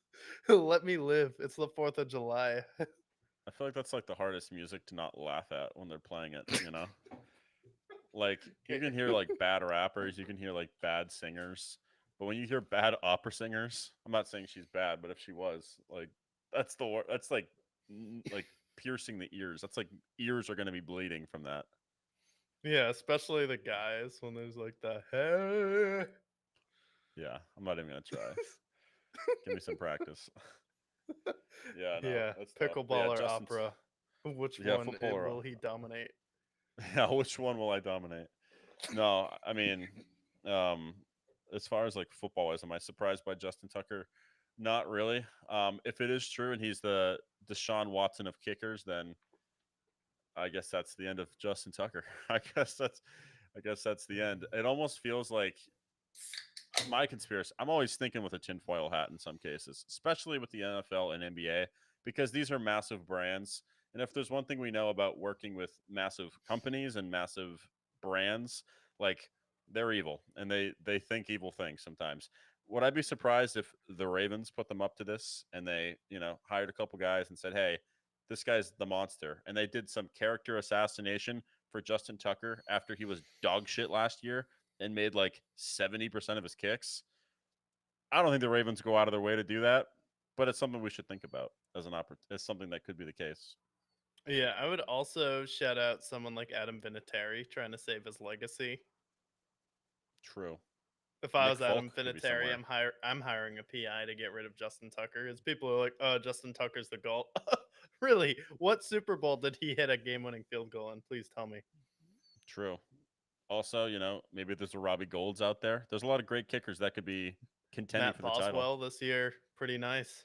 let me live. It's the 4th of July. I feel like that's like the hardest music to not laugh at when they're playing it, you know? Like you can hear like bad rappers, you can hear like bad singers, but when you hear bad opera singers, I'm not saying she's bad, but if she was, like that's like like piercing the ears. That's like ears are going to be bleeding from that. Yeah, especially the guys when there's like the hey. Yeah, I'm not even going to try. Give me some practice. Yeah, no, Yeah, that's tough. But yeah, pickleball or Justin's opera. Which yeah, one football or will he dominate? yeah, which one will I dominate? No, I mean, um, as far as like football wise, am I surprised by Justin Tucker? Not really. If it is true and he's the Deshaun Watson of kickers, then I guess that's the end of Justin Tucker. I guess that's the end. It almost feels like my conspiracy. I'm always thinking with a tinfoil hat in some cases, especially with the NFL and NBA, because these are massive brands. And if there's one thing we know about working with massive companies and massive brands, like they're evil and they think evil things sometimes. Would I be surprised if the Ravens put them up to this and they, hired a couple guys and said, "Hey, this guy's the monster," and they did some character assassination for Justin Tucker after he was dog shit last year and made like 70% of his kicks. I don't think the Ravens go out of their way to do that, but it's something we should think about as something that could be the case. Yeah, I would also shout out someone like Adam Vinatieri trying to save his legacy. True. If I Nick was Adam Folk could be Vinatieri, somewhere. I'm hiring a PI to get rid of Justin Tucker. Because people are like, "Oh, Justin Tucker's the goal." Really? What Super Bowl did he hit a game-winning field goal in? Please tell me. True. Also, maybe there's a Robbie Golds out there. There's a lot of great kickers that could be contending Matt for the title. Boswell this year pretty nice.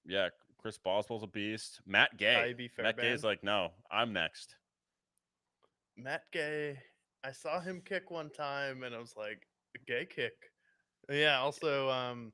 Yeah, Chris Boswell's a beast. Matt Gay. Ivy Matt Gay's Fairbairn. like, no, I'm next. Matt Gay. I saw him kick one time and I was like, a gay kick. Yeah, also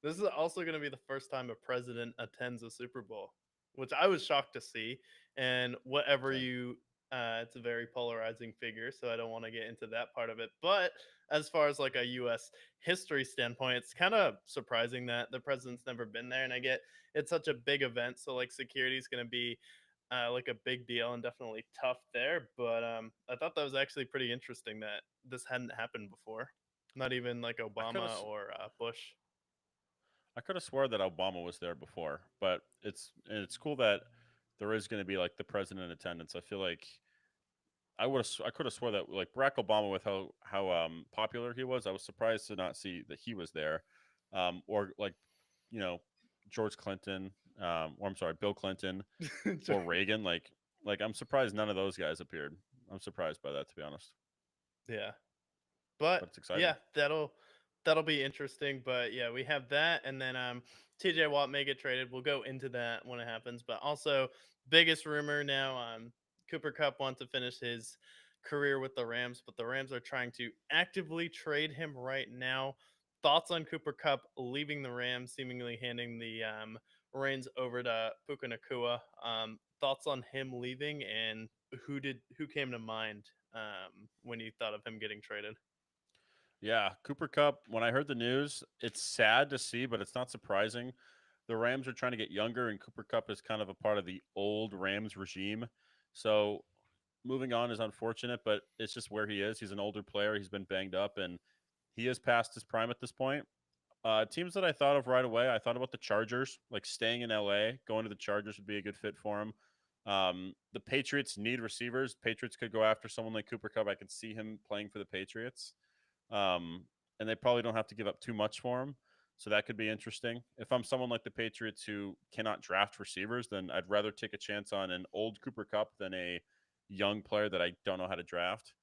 this is also going to be the first time a president attends a Super Bowl, which I was shocked to see. And whatever Same. you, it's a very polarizing figure, so I don't want to get into that part of it. But as far as like a U.S. history standpoint, it's kind of surprising that the president's never been there. And I get it's such a big event, so like security is going to be like a big deal and definitely tough there. But I thought that was actually pretty interesting that this hadn't happened before. Not even like I could have Obama or Bush. I could have swore that Obama was there before, but it's cool that there is going to be like the president in attendance. I feel like I could have swore that like Barack Obama with how popular he was. I was surprised to not see that he was there, or like you know George Clinton, or I'm sorry, Bill Clinton or Reagan. Like I'm surprised none of those guys appeared. I'm surprised by that, to be honest, Yeah. But but it's exciting. yeah, that'll be interesting. But yeah, we have that, and then TJ Watt may get traded. We'll go into that when it happens. But also, biggest rumor now, Cooper Cup wants to finish his career with the Rams, but the Rams are trying to actively trade him right now. Thoughts on Cooper Cup leaving the Rams, seemingly handing the reins over to Puka Nakua. Thoughts on him leaving, and who came to mind when you thought of him getting traded? Yeah, Cooper Cup. When I heard the news, it's sad to see, but it's not surprising. The Rams are trying to get younger, and Cooper Cup is kind of a part of the old Rams regime. So moving on is unfortunate, but it's just where he is. He's an older player. He's been banged up, and he is past his prime at this point. Teams that I thought of right away, I thought about the Chargers, like staying in LA, going to the Chargers would be a good fit for him. The Patriots need receivers. Patriots could go after someone like Cooper Cup. I could see him playing for the Patriots. Um, and they probably don't have to give up too much for him. So that could be interesting. If I'm someone like the Patriots who cannot draft receivers, then I'd rather take a chance on an old Cooper Cup than a young player that I don't know how to draft.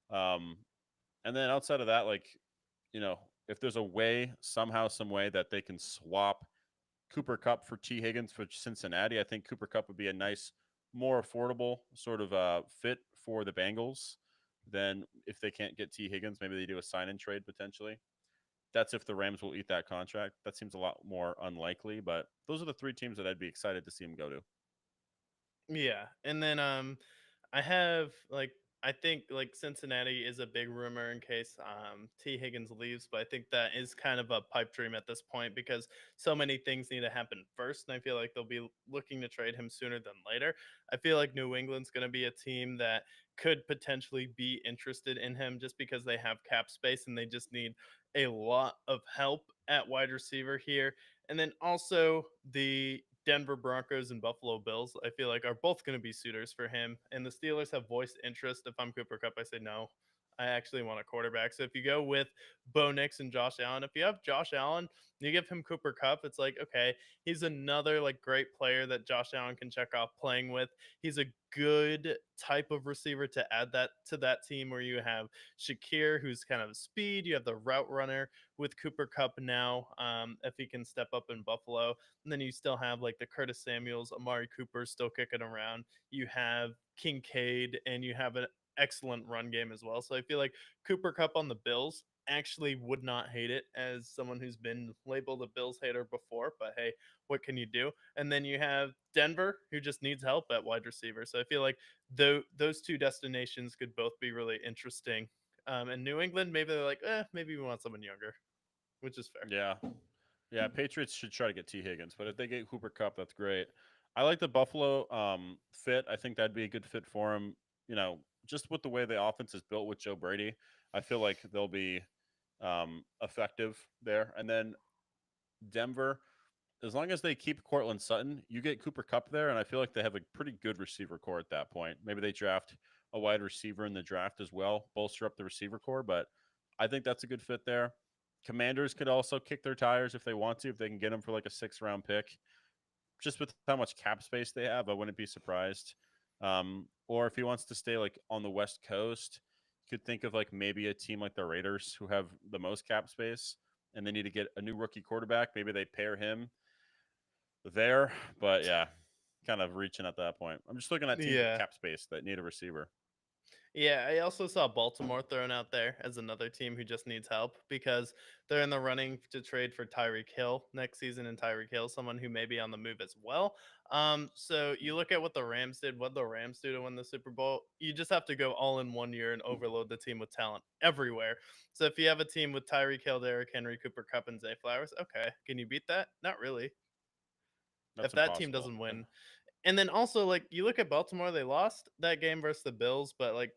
Um, and then outside of that, like, if there's a way, somehow, some way that they can swap Cooper Cup for T. Higgins for Cincinnati, I think Cooper Cup would be a nice, more affordable sort of fit for the Bengals than if they can't get T. Higgins. Maybe they do a sign and trade potentially. That's if the Rams will eat that contract. That seems a lot more unlikely, but those are the three teams that I'd be excited to see him go to. Yeah, and then I have like I think like Cincinnati is a big rumor in case T Higgins leaves, but I think that is kind of a pipe dream at this point because so many things need to happen first, and I feel like they'll be looking to trade him sooner than later. I feel like New England's going to be a team that could potentially be interested in him just because they have cap space and they just need a lot of help at wide receiver here. And then also the Denver Broncos and Buffalo Bills, I feel like are both going to be suitors for him. And the Steelers have voiced interest. If I'm Cooper Cup, I say no. I actually want a quarterback. So if you go with Bo Nix and Josh Allen, if you have Josh Allen, you give him Cooper Cup, it's like, okay, he's another like great player that Josh Allen can check off playing with. He's a good type of receiver to add that to that team where you have Shakir, who's kind of speed, you have the route runner with Cooper Cup now, if he can step up in Buffalo. And then you still have like the Curtis Samuels, Amari Cooper still kicking around. You have Kincaid, and you have an excellent run game as well. So I feel like Cooper Cup on the Bills actually would not hate it as someone who's been labeled a Bills hater before. But hey, what can you do? And then you have Denver, who just needs help at wide receiver. So I feel like those two destinations could both be really interesting. And New England, maybe they're like, maybe we want someone younger, which is fair. Yeah. Yeah, Patriots should try to get T. Higgins, but if they get Cooper Cup, that's great. I like the Buffalo fit. I think that'd be a good fit for him. Just with the way the offense is built with Joe Brady, I feel like they'll be effective there. And then Denver, as long as they keep Cortland Sutton, you get Cooper Cup there, and I feel like they have a pretty good receiver core at that point. Maybe they draft a wide receiver in the draft as well, bolster up the receiver core, but I think that's a good fit there. Commanders could also kick their tires if they want to, if they can get them for like a 6th round pick. Just with how much cap space they have, I wouldn't be surprised. Or if he wants to stay like on the West Coast, you could think of like maybe a team like the Raiders who have the most cap space and they need to get a new rookie quarterback. Maybe they pair him there, but yeah, kind of reaching at that point. I'm just looking at teams with Yeah. cap space that need a receiver. Yeah, I also saw Baltimore thrown out there as another team who just needs help because they're in the running to trade for Tyreek Hill next season, and Tyreek Hill, someone who may be on the move as well. So you look at what the Rams did, what the Rams do to win the Super Bowl. You just have to go all in one year and overload the team with talent everywhere. So if you have a team with Tyreek Hill, Derrick Henry, Cooper Cup, and Zay Flowers, okay, can you beat that? Not really. That's If that team impossible. doesn't win, and then also like you look at Baltimore, they lost that game versus the Bills, but like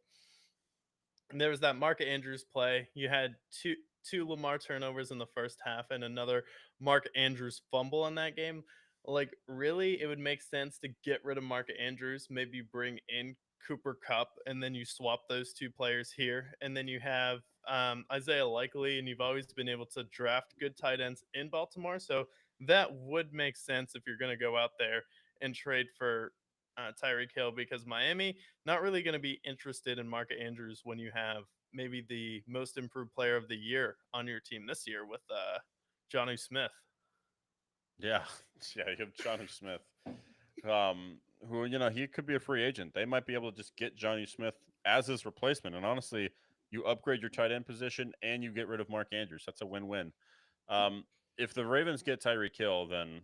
there was that Mark Andrews play. You had two Lamar turnovers in the first half and another Mark Andrews fumble in that game. Like, really, it would make sense to get rid of Mark Andrews, maybe bring in Cooper Cup, and then you swap those two players here, and then you have Isaiah Likely, and you've always been able to draft good tight ends in Baltimore, so that would make sense if you're going to go out there and trade for Tyreek Hill, because Miami not really going to be interested in Mark Andrews when you have maybe the most improved player of the year on your team this year with Johnny Smith. Yeah, yeah, you have Johnny Smith, who he could be a free agent. They might be able to just get Johnny Smith as his replacement. And honestly, you upgrade your tight end position and you get rid of Mark Andrews. That's a win-win. Um, if the Ravens get Tyreek Hill, then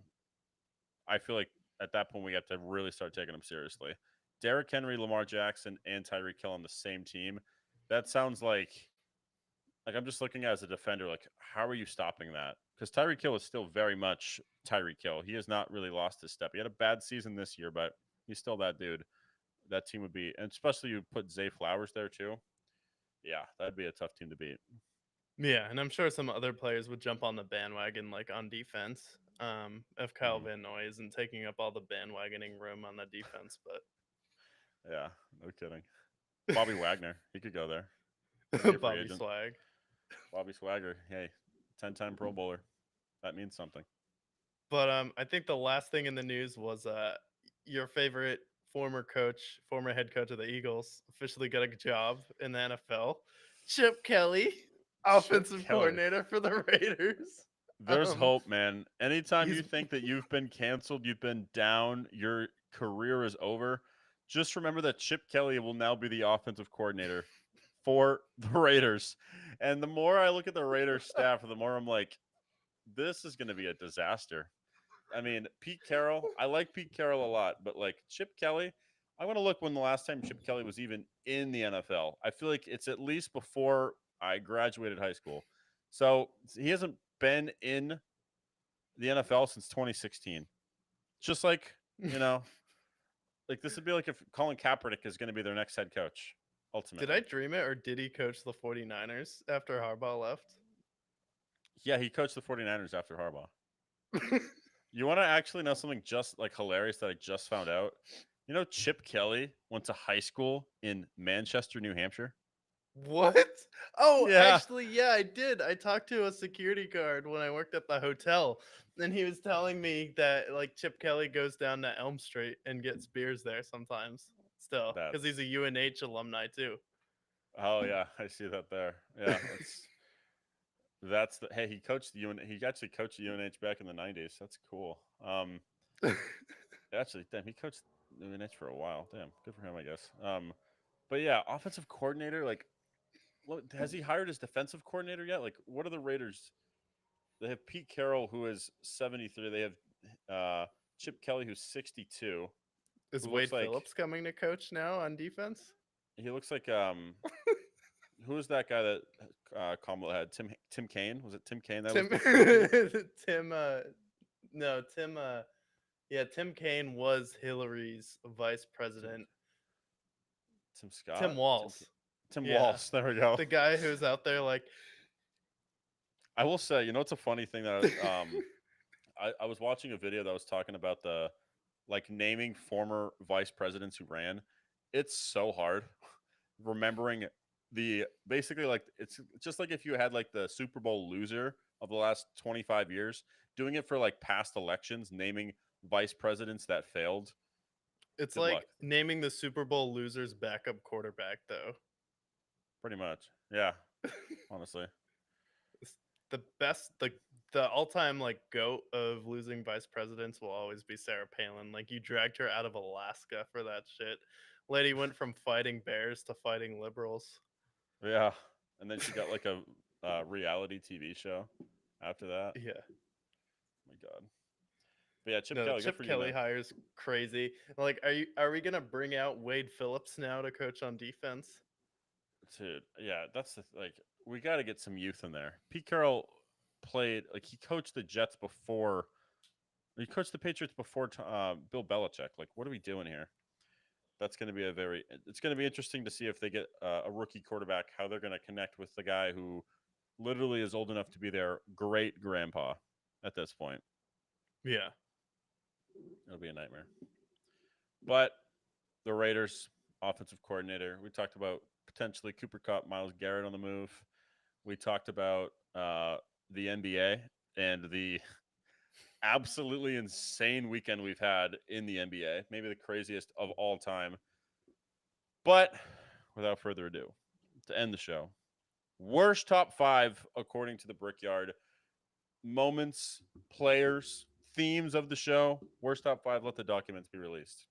I feel like at that point we have to really start taking him seriously. Derrick Henry, Lamar Jackson, and Tyreek Hill on the same team. That sounds like I'm just looking at as a defender, like how are you stopping that? Because Tyreek Hill is still very much Tyreek Hill. He has not really lost his step. He had a bad season this year, but he's still that dude. That team would be, and especially you put Zay Flowers there too. Yeah, that'd be a tough team to beat. Yeah, and I'm sure some other players would jump on the bandwagon, like on defense. If Kyle Hmm. Van Noy isn't taking up all the bandwagoning room on the defense, Yeah, no kidding. Bobby Wagner, he could go there. Be a but free Bobby agent. Swag. Bobby Swagger, hey, 10-time Pro Bowler. That means something. But I think the last thing in the news was your favorite former coach, former head coach of the Eagles, officially got a job in the NFL. Chip Kelly, Chip offensive Kelly. coordinator for the Raiders. There's Um, hope, man. Anytime he's you think that you've been canceled, you've been down, your career is over, just remember that Chip Kelly will now be the offensive coordinator for the Raiders. And the more I look at the Raiders staff, the more I'm like, this is going to be a disaster. I mean, Pete Carroll, I like Pete Carroll a lot, but like Chip Kelly, I want to look when the last time Chip Kelly was even in the NFL. I feel like it's at least before I graduated high school. So he hasn't been in the NFL since 2016. Just like, you know, like this would be like if Colin Kaepernick is going to be their next head coach, did I ultimately. dream it or did he coach the 49ers after Harbaugh left? Yeah, he coached the 49ers after Harbaugh. You want to actually know something just like hilarious that I just found out? You know, Chip Kelly went to high school in Manchester, New Hampshire. What? Oh, Yeah, actually, yeah, I did. I talked to a security guard when I worked at the hotel, and he was telling me that like Chip Kelly goes down to Elm Street and gets beers there sometimes, still, because he's that's a UNH alumni too. oh yeah, I see that there. Yeah, that's the hey he coached the UN he actually coached the UNH back in the 90s. That's cool. Actually, damn, he coached the UNH for a while. Damn, good for him, I guess. But yeah, offensive coordinator. Like, what, has he hired his defensive coordinator yet? Like, what are the Raiders? They have Pete Carroll, who is 73. They have Chip Kelly, who's 62. Is Who looks Wade like Phillips coming to coach now on defense? he looks like who was that guy that Kamala had? Tim Kaine, was it Tim Kaine that was Tim, the coaching? Tim, no, Tim, yeah, Tim Kaine was Hillary's vice Tim president. Tim Tim Scott Walls, Tim yeah, Walsh. There we go. the guy who's out there like, I will say, it's a funny thing that I was watching a video that was talking about the like naming former vice presidents who ran. It's so hard remembering the basically like it's just like if you had like the Super Bowl loser of the last 25 years doing it for like past elections, naming vice presidents that failed. it's Good luck. like naming the Super Bowl loser's backup quarterback, though. Pretty much. Yeah, honestly. It's the best, the all-time like goat of losing vice presidents will always be Sarah Palin. Like you dragged her out of Alaska for that shit. Lady went from fighting bears to fighting liberals. Yeah, and then she got like a reality TV show after that. Yeah. Oh my God. But yeah, Chip No, the Kelly, good Chip for you, Kelly man. hire's crazy. Like, are we gonna bring out Wade Phillips now to coach on defense? Dude, yeah, that's the like we got to get some youth in there. Pete Carroll played like he coached the Jets before he coached the Patriots before Bill Belichick. Like, what are we doing here? That's going to be a very. It's going to be interesting to see if they get a rookie quarterback, how they're going to connect with the guy who literally is old enough to be their great grandpa at this point. Yeah. It'll be a nightmare. But the Raiders offensive coordinator, we talked about potentially Cooper Cup, Miles Garrett on the move. We talked about the NBA and the absolutely insane weekend we've had in the NBA, maybe the craziest of all time. But without further ado, to end the show, worst top five according to the Brickyard. Moments, players, themes of the show. Worst top five. Let the documents be released.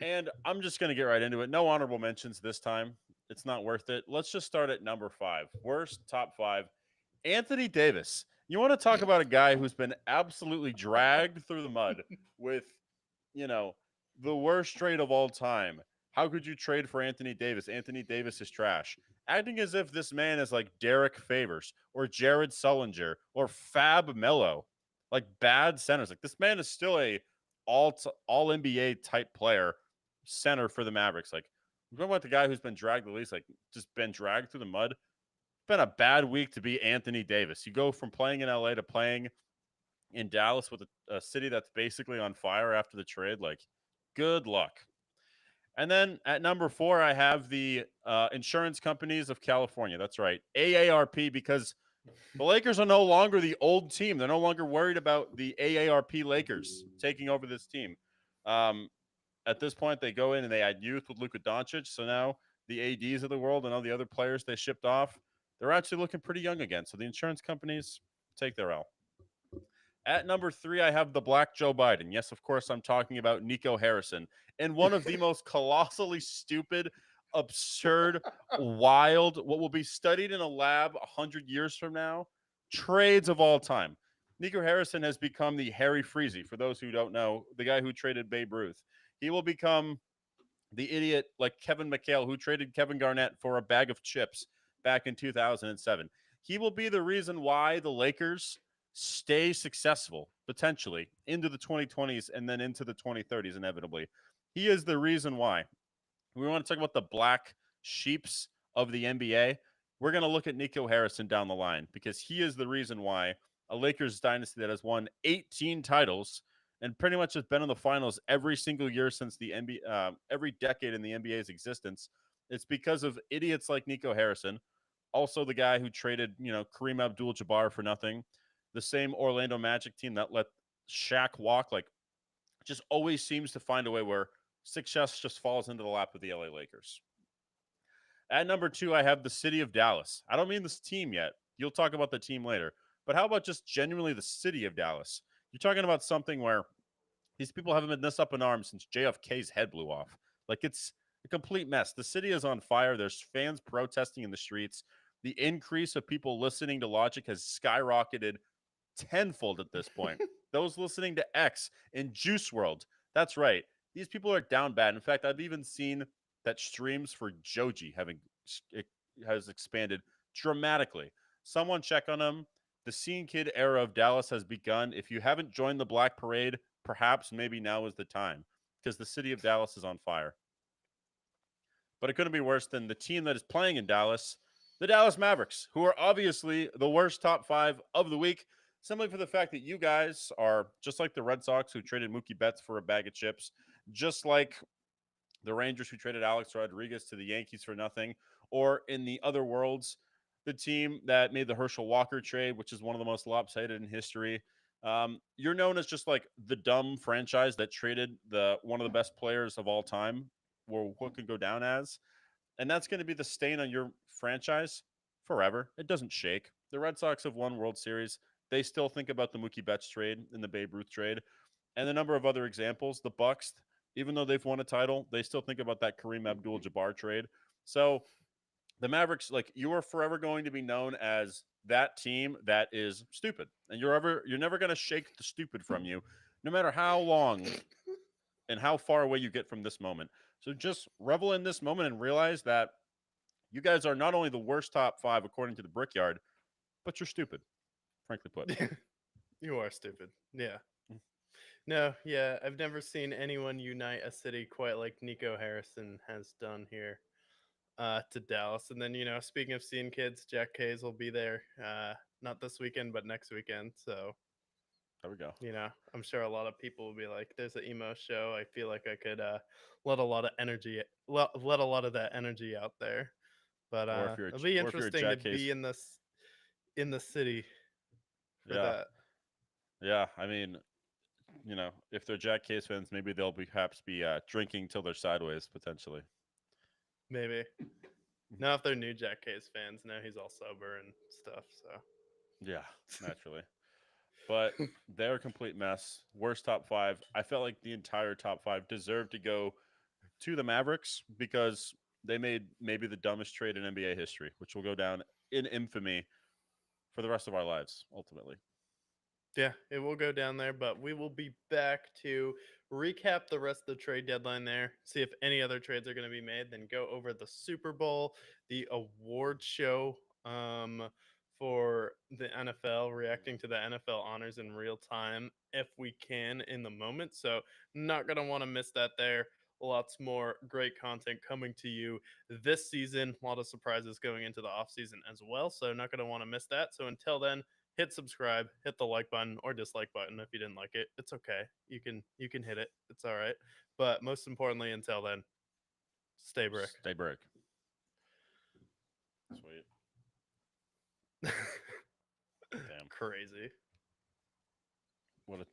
And I'm just going to get right into it. No honorable mentions this time. It's not worth it. Let's just start at number five. Worst top five. Anthony Davis. You want to talk about a guy who's been absolutely dragged through the mud with, you know, the worst trade of all time. How could you trade for Anthony Davis? Anthony Davis is trash. Acting as if this man is like Derek Favors or Jared Sullinger or Fab Mello, like bad centers. Like this man is still a all NBA type player, center for the Mavericks. Like we're talking about the guy who's been dragged the least, like just been dragged through the mud. Been a bad week to be Anthony Davis. You go from playing in LA to playing in Dallas with a city that's basically on fire after the trade. Like, good luck. And then at number four, I have the insurance companies of California. That's right, AARP, because the Lakers are no longer the old team. They're no longer worried about the AARP Lakers taking over this team. Um, at this point, they go in and they add youth with Luka Doncic. So now the ADs of the world and all the other players they shipped off, they're actually looking pretty young again. So the insurance companies take their L. At number three, I have the Black Joe Biden. Yes, of course, I'm talking about Nico Harrison. And one of the most colossally stupid, absurd, wild, what will be studied in a lab 100 years from now, trades of all time. Nico Harrison has become the Harry Freezy, for those who don't know, the guy who traded Babe Ruth. He will become the idiot like Kevin McHale, who traded Kevin Garnett for a bag of chips back in 2007. He will be the reason why the Lakers stay successful potentially into the 2020s and then into the 2030s inevitably. He is the reason why. We want to talk about the black sheeps of the NBA. We're going to look at Nico Harrison down the line because he is the reason why a Lakers dynasty that has won 18 titles and pretty much has been in the finals every single year since the NBA, every decade in the NBA's existence. It's because of idiots like Nico Harrison, also the guy who traded, Kareem Abdul-Jabbar for nothing, the same Orlando Magic team that let Shaq walk. Like, just always seems to find a way where success just falls into the lap of the LA Lakers. At number two, I have the city of Dallas. I don't mean this team yet. You'll talk about the team later. But how about just genuinely the city of Dallas? You're talking about something where these people haven't been this up in arms since JFK's head blew off. Like, it's a complete mess. The city is on fire. There's fans protesting in the streets. The increase of people listening to Logic has skyrocketed tenfold at this point. Those listening to X in Juice World, that's right. These people are down bad. In fact, I've even seen that streams for Joji it has expanded dramatically. Someone check on them. The Scene Kid era of Dallas has begun. If you haven't joined the Black Parade, perhaps maybe now is the time because the city of Dallas is on fire. But it couldn't be worse than the team that is playing in Dallas, the Dallas Mavericks, who are obviously the worst top five of the week, simply for the fact that you guys are just like the Red Sox who traded Mookie Betts for a bag of chips, just like the Rangers who traded Alex Rodriguez to the Yankees for nothing, or in the other worlds, the team that made the Herschel Walker trade, which is one of the most lopsided in history. You're known as just like the dumb franchise that traded the one of the best players of all time, or what could go down as, and that's going to be the stain on your franchise forever. It doesn't shake. The Red Sox have won World Series. they still think about the Mookie Betts trade and the Babe Ruth trade, and a number of other examples. The Bucks, even though they've won a title, they still think about that Kareem Abdul-Jabbar trade. So the Mavericks, like, you are forever going to be known as that team that is stupid, and you're never going to shake the stupid from you, no matter how long and how far away you get from this moment. So just revel in this moment and realize that you guys are not only the worst top five according to the Brickyard, but you're stupid, frankly put. You are stupid. Yeah. No, yeah, I've never seen anyone unite a city quite like Nico Harrison has done here to Dallas. And then, speaking of seeing kids, Jack Hayes will be there not this weekend, but next weekend. So, There we go. I'm sure a lot of people will be like, there's an emo show. I feel like I could let a lot of energy, let a lot of that energy out there. But it'll be Or if you're a interesting to Jack be Case, in the city for yeah, that. yeah. I mean, if they're Jack Case fans, maybe they'll perhaps be drinking till they're sideways potentially. Maybe. Now, if they're new Jack Hayes fans, now he's all sober and stuff. So Yeah, naturally. But they're a complete mess. Worst top five. I felt like the entire top five deserved to go to the Mavericks because they made maybe the dumbest trade in NBA history, which will go down in infamy for the rest of our lives, ultimately. yeah, it will go down there, but we will be back to recap the rest of the trade deadline there, see if any other trades are going to be made, then go over the Super Bowl, the award show for the NFL, reacting to the NFL honors in real time if we can in the moment. So, not going to want to miss that there. Lots more great content coming to you this season. A lot of surprises going into the offseason as well. So, not going to want to miss that. So, until then, hit subscribe, hit the like button or dislike button if you didn't like it. It's okay. You can hit it. It's all right. But most importantly, until then, stay brick. Stay brick. Sweet. Damn. Crazy. What a